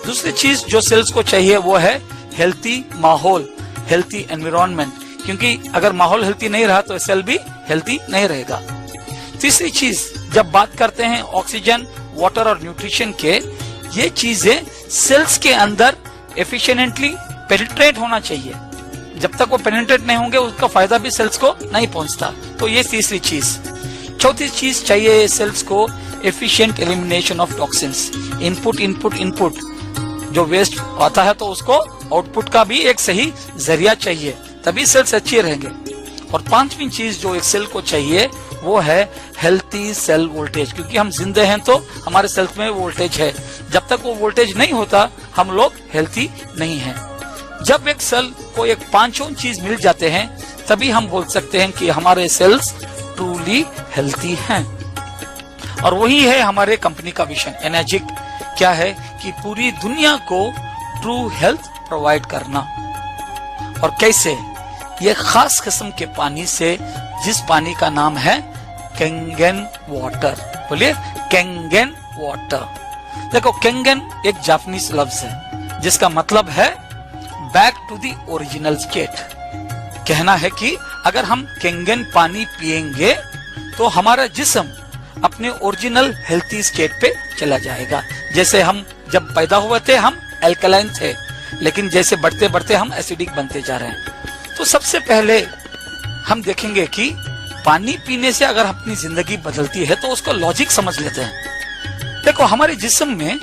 दूसरी चीज जो सेल्स को चाहिए वो है हेल्थी माहौल, हेल्थी एनवायरनमेंट, क्योंकि अगर माहौल हेल्थी नहीं रहा तो सेल भी हेल्थी नहीं रहेगा। तीसरी चीज, जब बात करते हैं ऑक्सीजन, वाटर और न्यूट्रिशन के, ये चीजें सेल्स के अंदर एफिशिएंटली पेनिट्रेट होना चाहिए। जब तक वो पेनिट्रेट नहीं होंगे उसका फायदा भी सेल्स को नहीं पहुंचता। तो ये तीसरी चीज। चौथी चीज चाहिए सेल्स को efficient elimination of toxins. Input जो वेस्ट आता है तो उसको आउटपुट का भी एक सही जरिया चाहिए, तभी सेल्स अच्छे रहेंगे। और 5वीं चीज जो एक सेल को चाहिए वो है हेल्थी सेल वोल्टेज, क्योंकि हम जिंदे हैं तो हमारे सेल्स में वोल्टेज है। जब तक वो वोल्टेज नहीं होता हम लोग हेल्थी नहीं हैं। जब एक सेल को एक 5 चीज मिल जाते हैं तभी हम बोल सकते हैं कि हमारे सेल्स ट्रूली हेल्थी हैं। और वही है हमारे कंपनी का विजन एनर्जिक। क्या है कि पूरी दुनिया को ट्रू हेल्थ प्रोवाइड करना। और कैसे? ये खास किस्म के पानी से, जिस पानी का नाम है कैंगन वाटर। बोलिए कैंगन वाटर। देखो केंगन एक जापानीज लफ्ज है जिसका मतलब है back to the original state. कहना है कि अगर हम केंगन पानी पिएंगे तो हमारा जिस्म अपने ओरिजिनल हेल्थी स्टेट पे चला जाएगा। जैसे हम जब पैदा हुए थे हम एल्कलाइन थे, लेकिन जैसे बढ़ते बढ़ते हम एसिडिक बनते जा रहे हैं। तो सबसे पहले हम देखेंगे कि पानी पीने से अगर अपनी जिंदगी बदलती है तो उसका लॉजिक समझ लेते हैं। देखो हमारे जिस्म में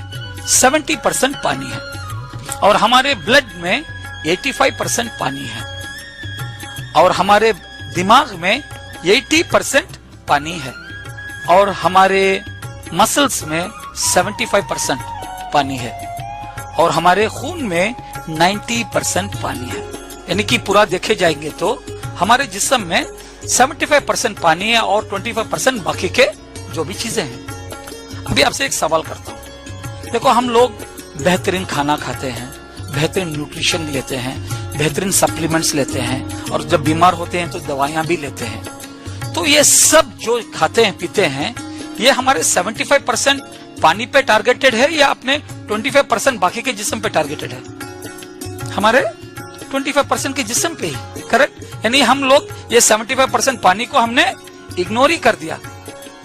70% पानी है और हमारे ब्लड में 85% पानी है और हमारे दिमाग में 80% पानी है और हमारे मसल्स में 75% पानी है और हमारे खून में 90% पानी है। यानी कि पूरा देखे जाएंगे तो हमारे जिस्म में 75% पानी है और 25% बाकी के जो भी चीजें हैं। अभी आपसे एक सवाल करता हूं। देखो हम लोग बेहतरीन खाना खाते हैं, बेहतरीन न्यूट्रिशन लेते हैं, बेहतरीन सप्लीमेंट्स लेते हैं और जब बीमार होते हैं तो दवाइयां भी लेते हैं। तो ये सब जो खाते हैं पीते हैं ये हमारे 75% पानी पे टारगेटेड है या अपने 25% बाकी के जिस्म पे टारगेटेड है? हमारे 25% के जिस्म पे ही, करेक्ट। यानी हम लोग ये 75% पानी को हमने इग्नोर ही कर दिया।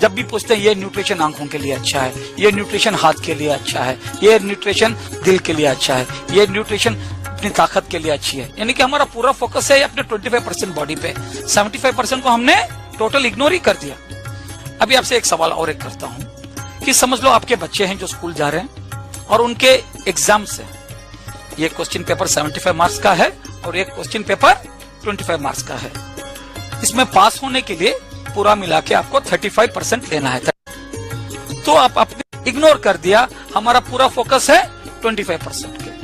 जब भी पूछते हैं ये न्यूट्रिशन आंखों के लिए अच्छा है, ये न्यूट्रिशन हाथ के लिए अच्छा है, ये न्यूट्रिशन दिल के लिए अच्छा है, ये न्यूट्रिशन अपनी ताकत के लिए अच्छी है। यानी कि हमारा पूरा फोकस है अपने 25% बॉडी पे, 75% को हमने टोटल इग्नोर ही कर दिया। अभी आपसे एक सवाल और एक करता हूं कि समझ लो आपके बच्चे हैं जो स्कूल जा रहे हैं और उनके एग्जाम्स है। ये क्वेश्चन पेपर 75 मार्क्स का है और एक क्वेश्चन पेपर 25 मार्क्स का है। इसमें पास होने के लिए पूरा मिला के आपको 35% लेना है। तो आप अपने इग्नोर कर दिया, हमारा पूरा फोकस है 25% के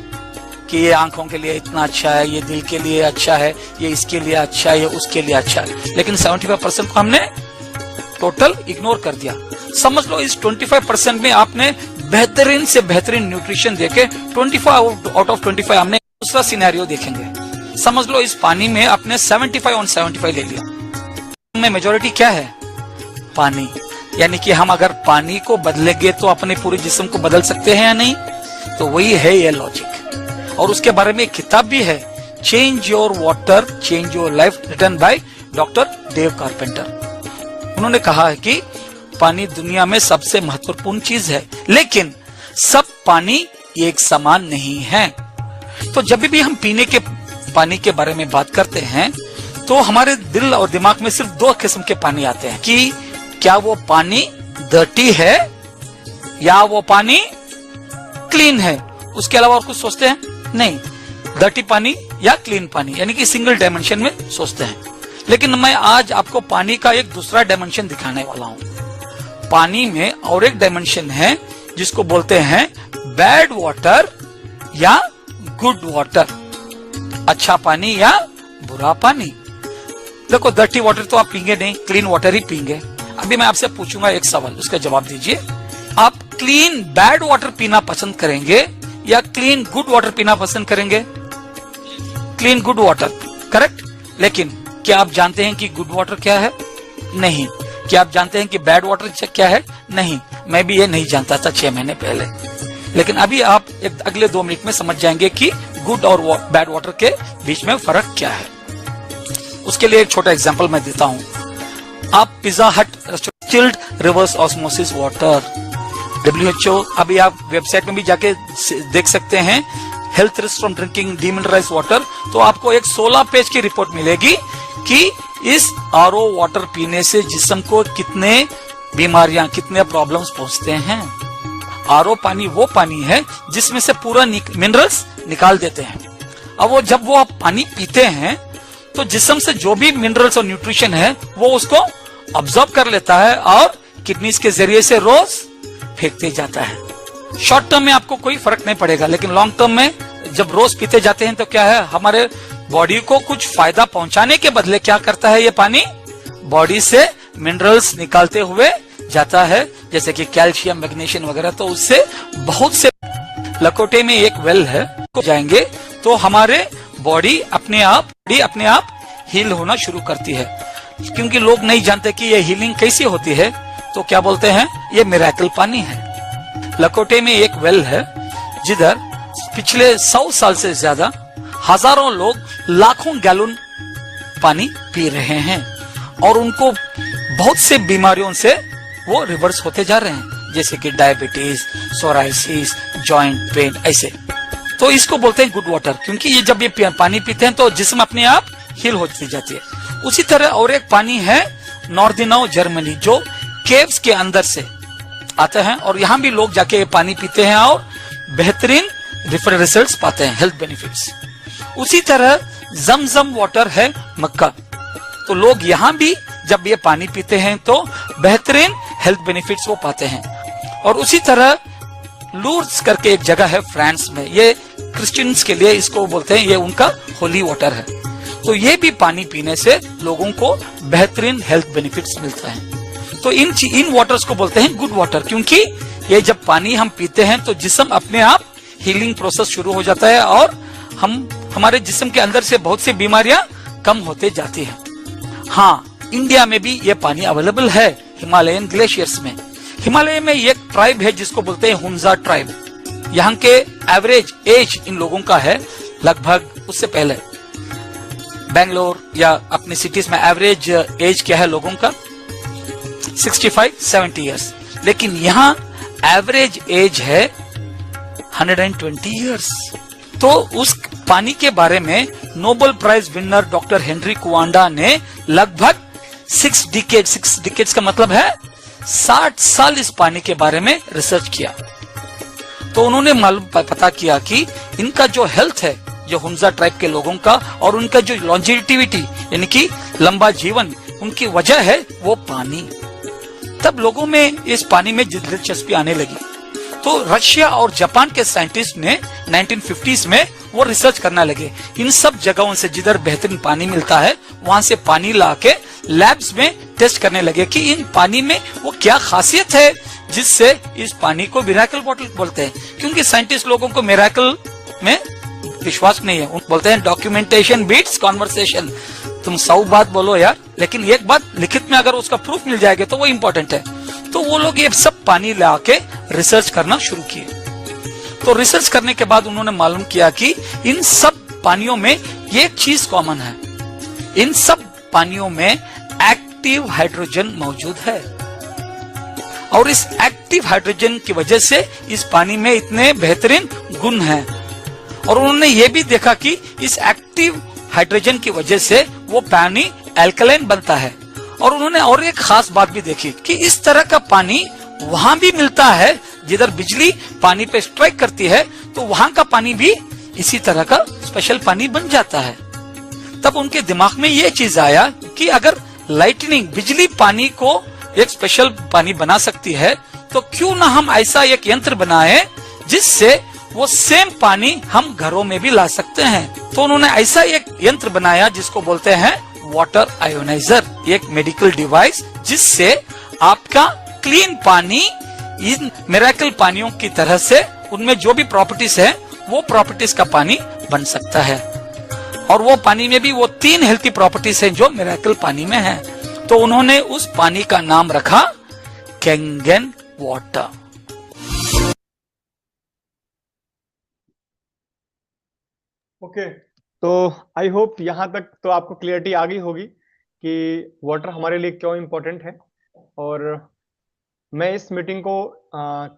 कि ये आंखों के लिए इतना अच्छा है, ये दिल के लिए अच्छा है, ये इसके लिए अच्छा है, ये उसके लिए अच्छा है, लेकिन 75% को हमने टोटल इग्नोर कर दिया। समझ लो इस 25% में आपने बेहतरीन से बेहतरीन न्यूट्रिशन देके 25 आउट ऑफ 25 हमने दूसरा सिनेरियो देखेंगे। समझ लो इस पानी में आपने 75 ऑन 75 ले लिया। में मेजॉरिटी क्या है? पानी। यानी कि हम अगर पानी को बदलेंगे तो अपने पूरे जिस्म को बदल सकते हैं या नहीं? तो वही है ये लॉजिक। और उसके बारे में एक किताब भी है, change your water change your life, written by doctor Dave Carpenter. उन्होंने कहा है कि पानी दुनिया में सबसे महत्वपूर्ण चीज है, लेकिन सब पानी एक समान नहीं है। तो जब भी हम पीने के पानी के बारे में बात करते हैं तो हमारे दिल और दिमाग में सिर्फ दो किस्म के पानी आते हैं कि क्या वो पानी डर्टी है या वो पानी क्लीन है। उसके अलावा और कुछ सोचते हैं नहीं, डर्टी पानी या क्लीन पानी, यानी कि सिंगल डायमेंशन में सोचते हैं। लेकिन मैं आज आपको पानी का एक दूसरा डायमेंशन दिखाने वाला हूं। पानी में और एक डायमेंशन है जिसको बोलते हैं बैड वाटर या गुड वाटर, अच्छा पानी या बुरा पानी। देखो डर्टी वाटर तो आप पीएंगे नहीं, क्लीन वाटर ही पीएंगे। अभी मैं आपसे पूछूंगा एक सवाल, उसका जवाब दीजिए। आप क्लीन बैड वाटर पीना पसंद करेंगे या क्लीन गुड वाटर पीना पसंद करेंगे? Clean good water, correct. लेकिन क्या आप जानते हैं कि गुड वाटर क्या है? नहीं। क्या आप जानते हैं कि बैड वाटर क्या है? नहीं। मैं भी ये नहीं जानता था 6 महीने पहले, लेकिन अभी आप अगले 2 मिनट में समझ जाएंगे कि गुड और बैड वाटर के बीच में फर्क क्या है। उसके लिए एक छोटा एग्जांपल मैं देता हूं। आप पिज्जा हट chilled reverse osmosis water, WHO, अभी आप वेबसाइट में भी जाके देख सकते हैं, health risk from drinking demineralized water. तो आपको एक 16 पेज की रिपोर्ट मिलेगी कि इस RO वाटर पीने से जिस्म को कितने बीमारियां, कितने प्रॉब्लम्स पहुंचते हैं। RO पानी वो पानी है जिसमें से पूरा मिनरल्स निकाल देते हैं। अब वो जब वो आप पानी पीते हैं तो जिस्म से जो भी मिनरल्स और न्यूट्रिशन है वो उसको ऑब्जॉर्ब कर लेता है और किडनीज के जरिए से रोज फेंकते जाता है। शॉर्ट टर्म में आपको कोई फर्क नहीं पड़ेगा, लेकिन लॉन्ग टर्म में जब रोज पीते जाते हैं तो क्या है, हमारे बॉडी को कुछ फायदा पहुंचाने के बदले क्या करता है, ये पानी बॉडी से मिनरल्स निकालते हुए जाता है, जैसे कि कैल्शियम, मैग्नीशियम वगैरह। तो उससे बहुत से लकोटे में एक वेल है, जाएंगे तो हमारे बॉडी अपने आप हील होना शुरू करती है। क्योंकि लोग नहीं जानते कि ये हीलिंग कैसी होती है, तो क्या बोलते हैं, ये मिरेकल पानी है। लकोटे में एक वेल है जिधर पिछले 100 साल से ज्यादा हजारों लोग लाखों गैलन पानी पी रहे हैं और उनको बहुत से बीमारियों से वो रिवर्स होते जा रहे हैं, जैसे कि डायबिटीज, सोराइसिस, जॉइंट पेन, ऐसे। तो इसको बोलते हैं गुड वाटर, क्योंकि ये जब ये पानी पीते हैं तो जिस्म अपने आप हील होती जाती है। उसी तरह और एक पानी है नॉर्दिनो जर्मनी, जो केव्स के अंदर से आते हैं और यहाँ भी लोग जाके पानी पीते हैं और बेहतरीन रिजल्ट्स पाते हैं, हेल्थ बेनिफिट्स। उसी तरह जमजम वाटर है मक्का, तो लोग यहाँ भी जब ये पानी पीते हैं तो बेहतरीन हेल्थ बेनिफिट्स वो पाते हैं। और उसी तरह लूर्स करके एक जगह है फ्रांस में, ये क्रिश्चियंस के लिए इसको बोलते हैं, ये उनका होली वाटर है। तो ये भी पानी पीने से लोगों को बेहतरीन हेल्थ बेनिफिट्स मिलता है। तो इन वाटर्स को बोलते हैं गुड वाटर, क्योंकि ये जब पानी हम पीते हैं तो जिस्म अपने आप हीलिंग प्रोसेस शुरू हो जाता है और हमारे जिस्म के अंदर से बहुत सी बीमारियां कम होते जाती हैं। हाँ, इंडिया में भी ये पानी अवेलेबल है हिमालयन ग्लेशियर्स में। हिमालय में एक ट्राइब है जिसको बोलते हैं हुंजा ट्राइब। यहाँ के एवरेज एज इन लोगों का है लगभग, उससे पहले बेंगलोर या अपनी सिटीज में एवरेज एज क्या है लोगों का 65-70 इयर्स, लेकिन यहाँ एवरेज एज है 120 इयर्स। तो उस पानी के बारे में Nobel prize winner doctor Henri Coanda ने लगभग 6 डिकेड्स का मतलब है 60 साल इस पानी के बारे में रिसर्च किया। तो उन्होंने पता किया कि इनका जो हेल्थ है, जो हुंजा ट्राइब के लोगों का, और उनका जो लॉन्जेविटी यानी कि लंबा जीवन, उनकी वजह है वो पानी। तब लोगों में इस पानी में दिलचस्पी आने लगी। तो रशिया और जापान के साइंटिस्ट ने 1950s में वो रिसर्च करने लगे। इन सब जगहों से जिधर बेहतरीन पानी मिलता है वहां से पानी लाके लैब्स में टेस्ट करने लगे कि इन पानी में वो क्या खासियत है जिससे इस पानी को मिरेकल वाटर बोलते हैं। क्योंकि साइंटिस्ट लोगों को मिरेकल में विश्वास नहीं है, बोलते हैं डॉक्यूमेंटेशन बीट्स कॉन्वर्सेशन। तुम 100 बात बोलो यार, लेकिन एक बात लिखित में अगर उसका प्रूफ मिल जाएगा तो वो इम्पोर्टेंट है। तो वो लोग ये सब पानी ला के रिसर्च करना शुरू किए। तो रिसर्च करने के बाद उन्होंने मालूम किया कि इन सब पानियों में एक चीज कॉमन है, इन सब पानियों में एक्टिव हाइड्रोजन मौजूद है। और इस एक्टिव हाइड्रोजन की वजह से इस पानी में इतने बेहतरीन गुण हैं। और उन्होंने ये भी देखा कि इस एक्टिव हाइड्रोजन की वजह से वो पानी एल्कलाइन बनता है। और उन्होंने और एक खास बात भी देखी कि इस तरह का पानी वहां भी मिलता है जिधर बिजली पानी पे स्ट्राइक करती है, तो वहां का पानी भी इसी तरह का स्पेशल पानी बन जाता है। तब उनके दिमाग में ये चीज आया कि अगर लाइटनिंग, बिजली पानी को एक स्पेशल पानी बना सकती है, तो क्यों ना हम ऐसा एक यंत्र बनाए जिससे वो सेम पानी हम घरों में भी ला सकते हैं। तो उन्होंने ऐसा एक यंत्र बनाया जिसको बोलते हैं वाटर आयोनाइजर, एक मेडिकल डिवाइस जिससे आपका क्लीन पानी इन मिरेकल पानियों की तरह से उनमें जो भी प्रॉपर्टीज है वो प्रॉपर्टीज का पानी बन सकता है। और वो पानी में भी वो 3 हेल्थी प्रॉपर्टीज हैं जो मिरेकल पानी में है। तो उन्होंने उस पानी का नाम रखा कैंगन वाटर। ओके, तो आई होप यहाँ तक तो आपको क्लियरिटी आ गई होगी कि वाटर हमारे लिए क्यों इम्पोर्टेंट है। और मैं इस मीटिंग को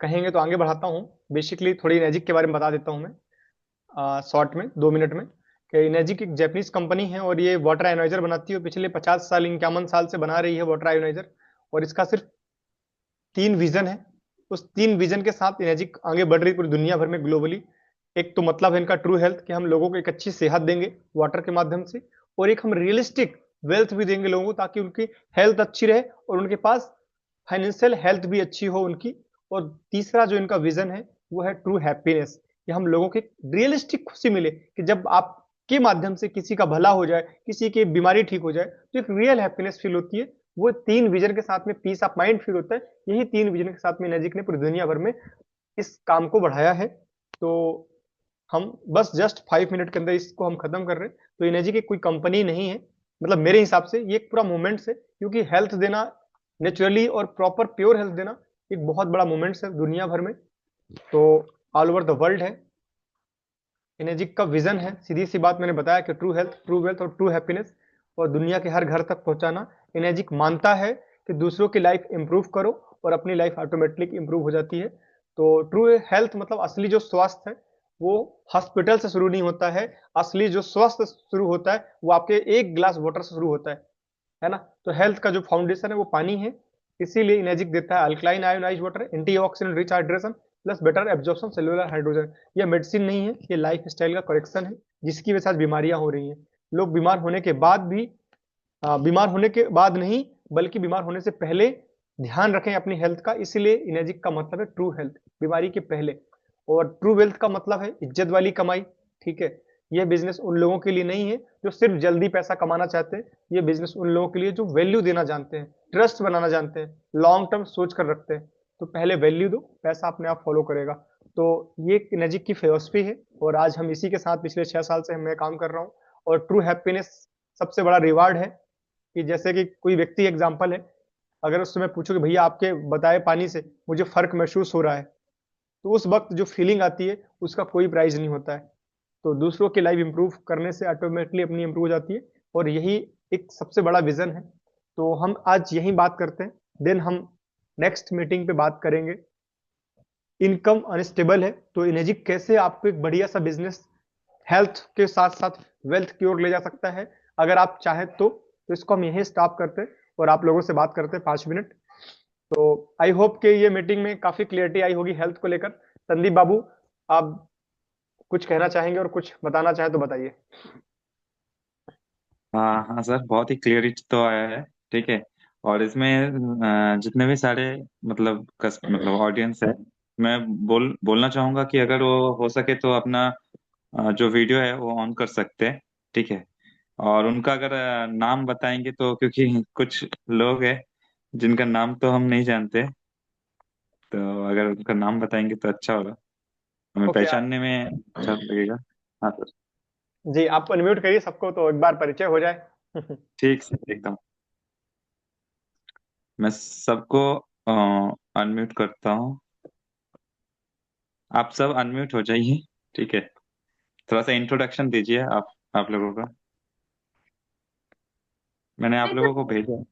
कहेंगे तो आगे बढ़ाता हूँ। बेसिकली थोड़ी इनेजिक के बारे में बता देता हूँ मैं शॉर्ट में 2 मिनट में कि इनेजिक एक जापानीज कंपनी है और ये वाटर आयोनाइजर बनाती है। पिछले 50 साल 51 साल से बना रही है वाटर आयोनाइजर, और इसका सिर्फ 3 विजन है। उस 3 विजन के साथ इनेजिक आगे बढ़ रही पूरी दुनिया भर में ग्लोबली। एक तो मतलब है इनका ट्रू हेल्थ, कि हम लोगों को एक अच्छी सेहत देंगे वाटर के माध्यम से, और एक हम रियलिस्टिक वेल्थ भी देंगे लोगों को ताकि उनकी हेल्थ अच्छी रहे और उनके पास फाइनेंशियल हेल्थ भी अच्छी हो उनकी। और तीसरा जो इनका विजन है वो है ट्रू हैप्पीनेस, कि हम लोगों की रियलिस्टिक खुशी मिले, कि जब आपके माध्यम से किसी का भला हो जाए, किसी की बीमारी ठीक हो जाए, तो एक रियल हैप्पीनेस फील होती है। वो 3 विजन के साथ में पीस ऑफ माइंड फील होता है। यही 3 विजन के साथ में इनेजिक ने पूरी दुनिया भर में इस काम को बढ़ाया है। तो हम बस जस्ट 5 मिनट के अंदर इसको हम खत्म कर रहे हैं। तो इनेजिक की कोई कंपनी नहीं है, मतलब मेरे हिसाब से ये एक पूरा मूवमेंट है, क्योंकि हेल्थ देना नेचुरली और प्रॉपर प्योर हेल्थ देना एक बहुत बड़ा मूवमेंट है दुनिया भर में। तो ऑल ओवर द वर्ल्ड है। इनेजिक का विजन है, सीधी सी बात मैंने बताया कि ट्रू हेल्थ, ट्रू वेल्थ और ट्रू हैप्पीनेस, और दुनिया के हर घर तक पहुंचाना। इनेजिक मानता है कि दूसरों की लाइफ इंप्रूव करो और अपनी लाइफ ऑटोमेटिक इंप्रूव हो जाती है। तो ट्रू हेल्थ मतलब असली जो स्वास्थ्य है वो हॉस्पिटल से शुरू नहीं होता है। असली जो स्वास्थ्य शुरू होता है वो आपके एक ग्लास वाटर से शुरू होता है ना। तो हेल्थ का जो फाउंडेशन है वो पानी है, इसीलिए इनेजिक देता है alkaline ionize water, antioxidant rich hydration plus better absorption cellular hydrogen. ये मेडिसिन नहीं है, ये लाइफ स्टाइल का करेक्शन है, जिसकी वजह से आज बीमारियां हो रही हैं। लोग बीमार होने के बाद भी बीमार होने के बाद नहीं, बल्कि बीमार होने से पहले ध्यान रखें अपनी हेल्थ का। इसीलिए इनेजिक का मतलब है ट्रू हेल्थ, बीमारी के पहले। और ट्रू वेल्थ का मतलब है इज्जत वाली कमाई। ठीक है, यह बिजनेस उन लोगों के लिए नहीं है जो सिर्फ जल्दी पैसा कमाना चाहते हैं। ये बिजनेस उन लोगों के लिए जो वैल्यू देना जानते हैं, ट्रस्ट बनाना जानते हैं, लॉन्ग टर्म सोच कर रखते हैं। तो पहले वैल्यू दो, पैसा अपने आप फॉलो करेगा। तो ये इनेजिक की फिलॉसफी है, और आज हम इसी के साथ पिछले 6 साल से मैं काम कर रहा हूँ। और ट्रू हैप्पीनेस सबसे बड़ा रिवार्ड है कि जैसे कि कोई व्यक्ति एग्जाम्पल है, अगर उससे मैं पूछूं कि भैया आपके बताए पानी से मुझे फर्क महसूस हो रहा है, तो उस वक्त जो फीलिंग आती है उसका कोई प्राइस नहीं होता है। तो दूसरों की लाइफ इंप्रूव करने से ऑटोमेटिकली अपनी इंप्रूव हो जाती है, और यही एक सबसे बड़ा विजन है। तो हम आज यही बात करते हैं, देन हम नेक्स्ट मीटिंग पे बात करेंगे। इनकम अनस्टेबल है तो इनेजिक कैसे आपको एक बढ़िया सा बिजनेस हेल्थ के साथ साथ वेल्थ की ओर ले जा सकता है। अगर आप चाहें तो इसको हम यहीं स्टॉप करते हैं और आप लोगों से बात करते हैं 5 मिनट। तो आई होप कि ये मीटिंग में काफी क्लियरिटी आई होगी हेल्थ को लेकर। संदीप बाबू, आप कुछ कहना चाहेंगे और कुछ बताना चाहें तो बताइए। हाँ हाँ सर, बहुत ही क्लियरिटी तो आया है। ठीक है। और इसमें जितने भी सारे मतलब ऑडियंस है, मैं बोलना चाहूंगा कि अगर वो हो सके तो अपना जो वीडियो है वो ऑन कर सकते हैं। ठीक है। और उनका अगर नाम बताएंगे तो, क्योंकि कुछ लोग हैं जिनका नाम तो हम नहीं जानते, तो अगर उनका नाम बताएंगे तो अच्छा होगा, हमें ओके, पहचानने में अच्छा लगेगा। हाँ सर। जी आप अनम्यूट करिए सबको तो एक बार परिचय हो जाए। ठीक सर, एकदम। मैं सबको अनम्यूट करता हूँ। आप सब अनम्यूट हो जाइए। ठीक है। थोड़ा सा इंट्रोडक्शन दीजिए आप लोगों का। मैंने आप लोगों को भेजा।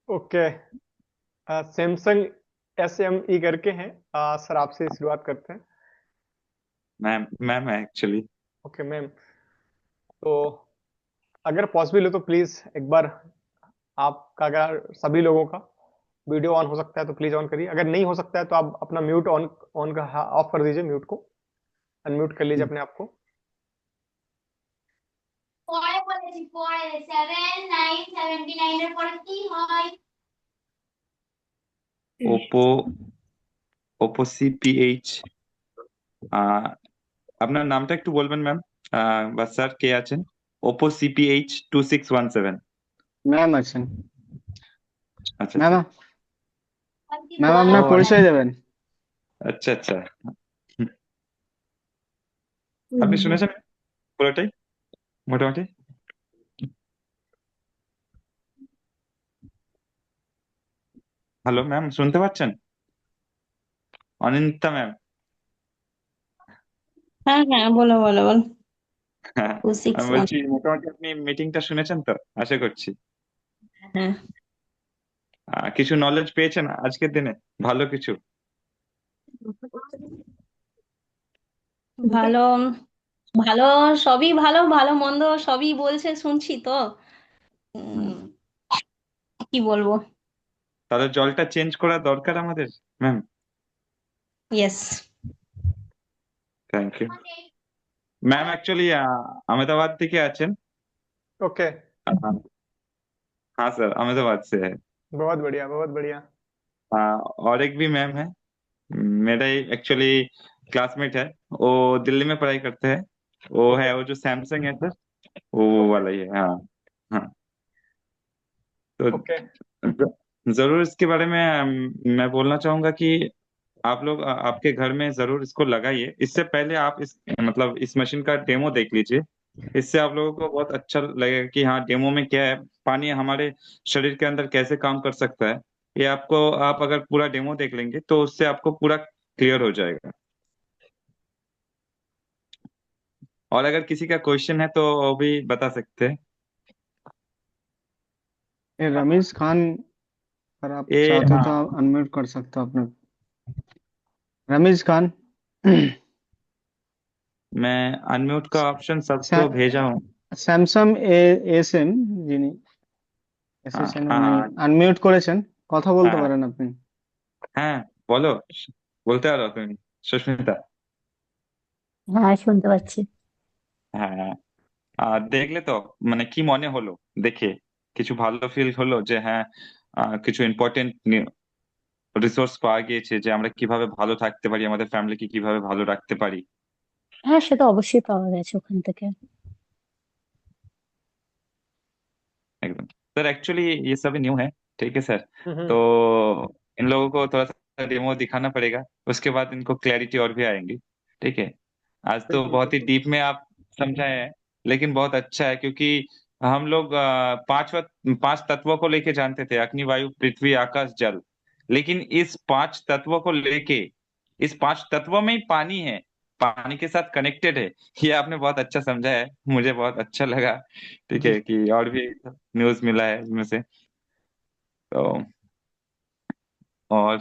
ओके, सैमसंग SME करके हैं। सर आपसे शुरुआत करते हैं। मैम मैम है एक्चुअली। ओके मैम, तो अगर पॉसिबल हो तो प्लीज एक बार आपका, अगर सभी लोगों का वीडियो ऑन हो सकता है तो प्लीज ऑन करिए। अगर नहीं हो सकता है तो आप अपना म्यूट ऑन ऑन का ऑफ कर दीजिए, म्यूट को अनम्यूट कर लीजिए अपने आप को। 7 9 79 পরে কি হয়? Oppo Oppo CPH। আপনার নামটা একটু বলবেন ম্যাম, বা স্যার কে আছেন? Oppo CPH 2617। ম্যাম আছেন। আচ্ছা ম্যাম আচ্ছা। ম্যাম ও আপনার পরিচয় দেবেন। আচ্ছা আচ্ছা। হুম, আপনি শুনেছেন পুরোটাই মোটামুটি? হ্যালো ম্যাম, শুনতে পাচ্ছেন? অনিন্দিতা ম্যাম। হ্যাঁ হ্যাঁ, বলো বলো বলো। হ্যাঁ, আমি 261। বলছি মোটামুটি আপনি মিটিংটা শুনেছেন তো, আশা করছি। হ্যাঁ, কিছু নলেজ পেয়েছেন আজকের দিনে, ভালো কিছু? ভালো ভালো, সবই ভালো, ভালো মন্দ সবই বলছে, শুনছি তো। হুম। উম, কি বলবো। তাহলে জলটা চেঞ্জ করা দরকার আমাদের ma'am. Yes. Thank you ma'am. Actually Ahmedabad থেকে আছেন। ओके, हाँ सर, अहमदाबाद से है। बहुत बढ़िया बहुत बढ़िया। और एक भी मैम है, मेरा एक्चुअली क्लासमेट है, वो दिल्ली में पढ़ाई करते हैं। वो ओके है, वो जो सैमसंग है सर, वो ओके वाला ही है। हाँ हाँ। तो ओके जरूर इसके बारे में मैं बोलना चाहूंगा कि आप लोग आपके घर में जरूर इसको लगाइए। इससे पहले आप इस मशीन का डेमो देख लीजिए। इससे आप लोगों को बहुत अच्छा लगेगा कि हाँ, डेमो में क्या है, पानी हमारे शरीर के अंदर कैसे काम कर सकता है। ये आपको, आप अगर पूरा डेमो देख लेंगे तो उससे आपको पूरा क्लियर हो जाएगा। और अगर किसी का क्वेश्चन है तो वो भी बता सकते हैं। ये रमीज खान, अगर आप ये चाहते तो हाँ, आप अनम्यूट कर सकते हो अपने। रमीज खान। मैं अनम्यूट का ऑप्शन सबको सै- भेजा हूँ। স্যামসাং এস এম, যিনি हाँ এসেছেন हाँ উনি हाँ আনমিউট করেছেন, কথা বলতে हाँ পারেন আপনি। हाँ, बोलो, বলতে পারো তুমি, সুস্মিতা। হ্যাঁ, শুনতে পাচ্ছি। হ্যাঁ, দেখলে তো মানে কি মনে হলো দেখে? কিছু ভালো ফিল হলো যে হ্যাঁ, কিছু ইম্পর্টেন্ট রিসোর্স পাওয়া গিয়েছে যে আমরা কিভাবে ভালো থাকতে পারি, আমাদের ফ্যামিলিকে কিভাবে ভালো রাখতে পারি। হ্যাঁ, সে তো অবশ্যই পাওয়া গেছে ওখান থেকে। एकदम। सर एक्चुअली ये सभी न्यू है, ठीक है सर। हम्म। तो इन लोगों को थोड़ा सा डेमो दिखाना पड़ेगा, उसके बाद इनको क्लैरिटी और भी आएंगी। ठीक है। आज तो बिल्कुल बहुत ही बिल्कुल। डीप में आप समझाए हैं, लेकिन बहुत अच्छा है क्योंकि हम लोग पांच तत्वों को लेके जानते थे, अग्नि वायु पृथ्वी आकाश जल। लेकिन इस पांच तत्वों को लेके, इस पांच तत्वों में ही पानी है, पानी के साथ कनेक्टेड है। ये आपने बहुत अच्छा समझा है, मुझे बहुत अच्छा लगा। ठीक जी। है कि और भी न्यूज मिला है इसमें से। तो और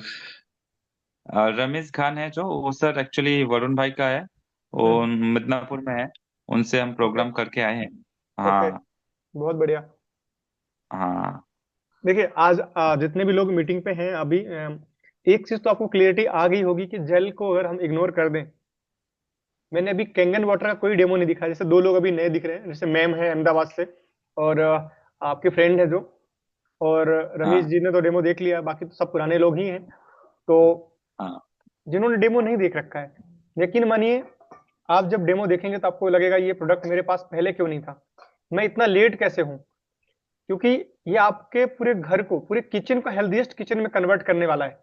रमीज खान है जो, वो सर एक्चुअली वरुण भाई का है, वो हम्म। मिदनापुर में है, उनसे हम ओके। प्रोग्राम करके आए हैं। ओके। हाँ बहुत बढ़िया। हाँ। देखिए आज जितने भी लोग मीटिंग पे हैं अभी, एक चीज तो आपको क्लियरिटी आ गई होगी कि जल को अगर हम इग्नोर कर दें। मैंने अभी कैंगन वाटर का कोई डेमो नहीं दिखा। जैसे दो लोग अभी नए दिख रहे हैं, जैसे मैम है अहमदाबाद से, और आपके फ्रेंड है जो, और रमेश हाँ जी ने तो डेमो देख लिया, बाकी तो सब पुराने लोग ही हैं। तो हाँ जिन्होंने डेमो नहीं देख रखा है, यकीन मानिए, आप जब डेमो देखेंगे तो आपको लगेगा ये प्रोडक्ट मेरे पास पहले क्यों नहीं था, मैं इतना लेट कैसे हूँ। क्योंकि ये आपके पूरे घर को, पूरे किचन को हेल्दीएस्ट किचन में कन्वर्ट करने वाला है।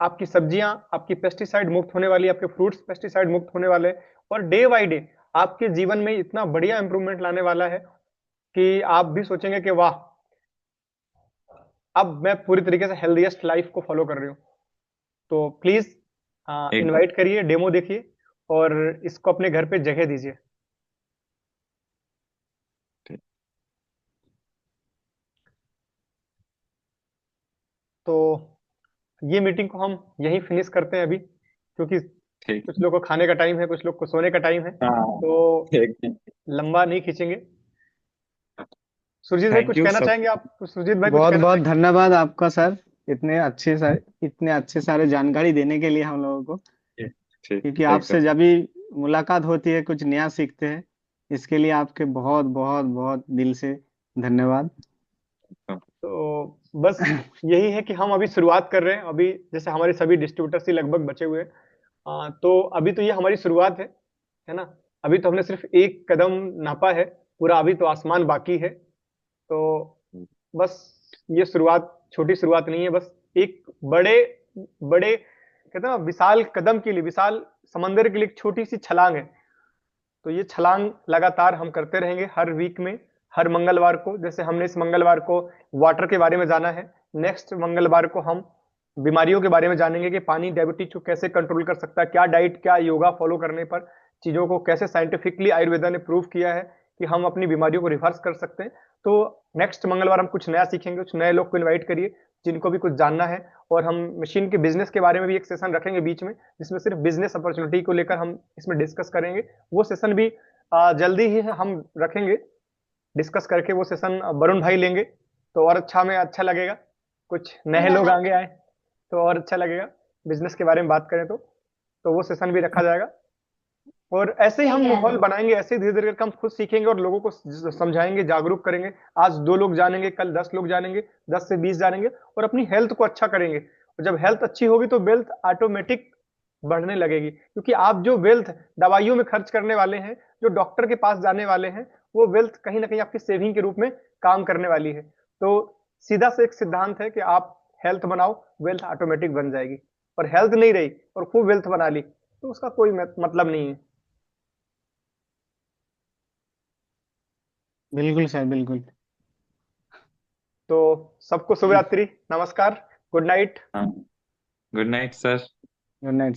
आपकी सब्जियां आपकी पेस्टिसाइड मुक्त होने वाली, आपके फ्रूट्स पेस्टिसाइड मुक्त होने वाले, और डे बाय डे आपके जीवन में इतना बढ़िया इंप्रूवमेंट लाने वाला है कि आप भी सोचेंगे कि वाह, अब मैं पूरी तरीके से हेल्दीएस्ट लाइफ को फॉलो कर रही हूँ। तो प्लीज एकदम। इनवाइट करिए, डेमो देखिए, और इसको अपने घर पे जगह दीजिए। ठीक तो ये मीटिंग को हम यहीं फिनिश करते हैं अभी, क्योंकि ठीक। कुछ लोग को खाने का टाइम है, कुछ लोग को सोने का टाइम है, हाँ तो एकदम। लंबा नहीं खींचेंगे। सुरजीत भाई थैंक कुछ यू कहना सब। चाहेंगे आप? सुरजीत भाई कुछ बहुत कहना बहुत चाहेंगे? धन्यवाद आपका सर, इतने अच्छे सारे जानकारी देने के लिए हम लोगों को। ठीक ठीक, क्योंकि एकदम। आपसे जब भी मुलाकात होती है कुछ नया सीखते हैं। इसके लिए आपके बहुत बहुत बहुत दिल से धन्यवाद। एकदम। तो बस यही है कि हम अभी शुरुआत कर रहे हैं। अभी जैसे हमारे सभी डिस्ट्रीब्यूटर्स ही लगभग बचे हुए हैं, तो अभी तो ये हमारी शुरुआत है ना। अभी तो हमने सिर्फ एक कदम नापा है, पूरा अभी तो आसमान बाकी है। तो बस ये शुरुआत, छोटी शुरुआत नहीं है, बस एक बड़े बड़े कहते हैं ना, विशाल कदम के लिए, विशाल समंदर के लिए एक छोटी सी छलांग है। तो ये छलांग लगातार हम करते रहेंगे हर वीक में, हर मंगलवार को। जैसे हमने इस मंगलवार को वाटर के बारे में जाना है, नेक्स्ट मंगलवार को हम बीमारियों के बारे में जानेंगे कि पानी डायबिटीज को कैसे कंट्रोल कर सकता है, क्या डाइट, क्या योगा फॉलो करने पर चीजों को कैसे साइंटिफिकली आयुर्वेदा ने प्रूव किया है कि हम अपनी बीमारियों को रिवर्स कर सकते हैं। तो नेक्स्ट मंगलवार हम कुछ नया सीखेंगे, कुछ नए लोग को इन्वाइट करिए जिनको भी कुछ जानना है। और हम मशीन के बिजनेस के बारे में भी एक सेशन रखेंगे बीच में, जिसमें सिर्फ बिजनेस अपॉर्चुनिटी को लेकर हम इसमें डिस्कस करेंगे। वो सेशन भी जल्दी ही हम रखेंगे, डिस्कस करके वो सेशन वरुण भाई लेंगे, तो और अच्छा, में अच्छा लगेगा। कुछ नए लोग आगे आए तो और अच्छा लगेगा, बिजनेस के बारे में बात करें तो वो सेशन भी रखा जाएगा। और ऐसे ही हम माहौल बनाएंगे, ऐसे ही धीरे धीरे करके हम खुद सीखेंगे और लोगों को समझाएंगे, जागरूक करेंगे। आज 2 लोग जानेंगे, कल 10 लोग जानेंगे, 10 से 20 जानेंगे, और अपनी हेल्थ को अच्छा करेंगे। और जब हेल्थ अच्छी होगी तो वेल्थ ऑटोमेटिक बढ़ने लगेगी, क्योंकि आप जो वेल्थ दवाइयों में खर्च करने वाले हैं, जो डॉक्टर के पास जाने वाले हैं, वो वेल्थ कहीं ना कहीं आपकी सेविंग के रूप में काम करने वाली है। तो सीधा से एक सिद्धांत है कि आप हेल्थ बनाओ, वेल्थ ऑटोमेटिक बन जाएगी। और हेल्थ नहीं रही और खूब वेल्थ बना ली तो उसका कोई मतलब नहीं है। बिल्कुल सर, बिल्कुल। तो सबको शुभ रात्रि, नमस्कार। Good night. हाँ, good night sir. Good night.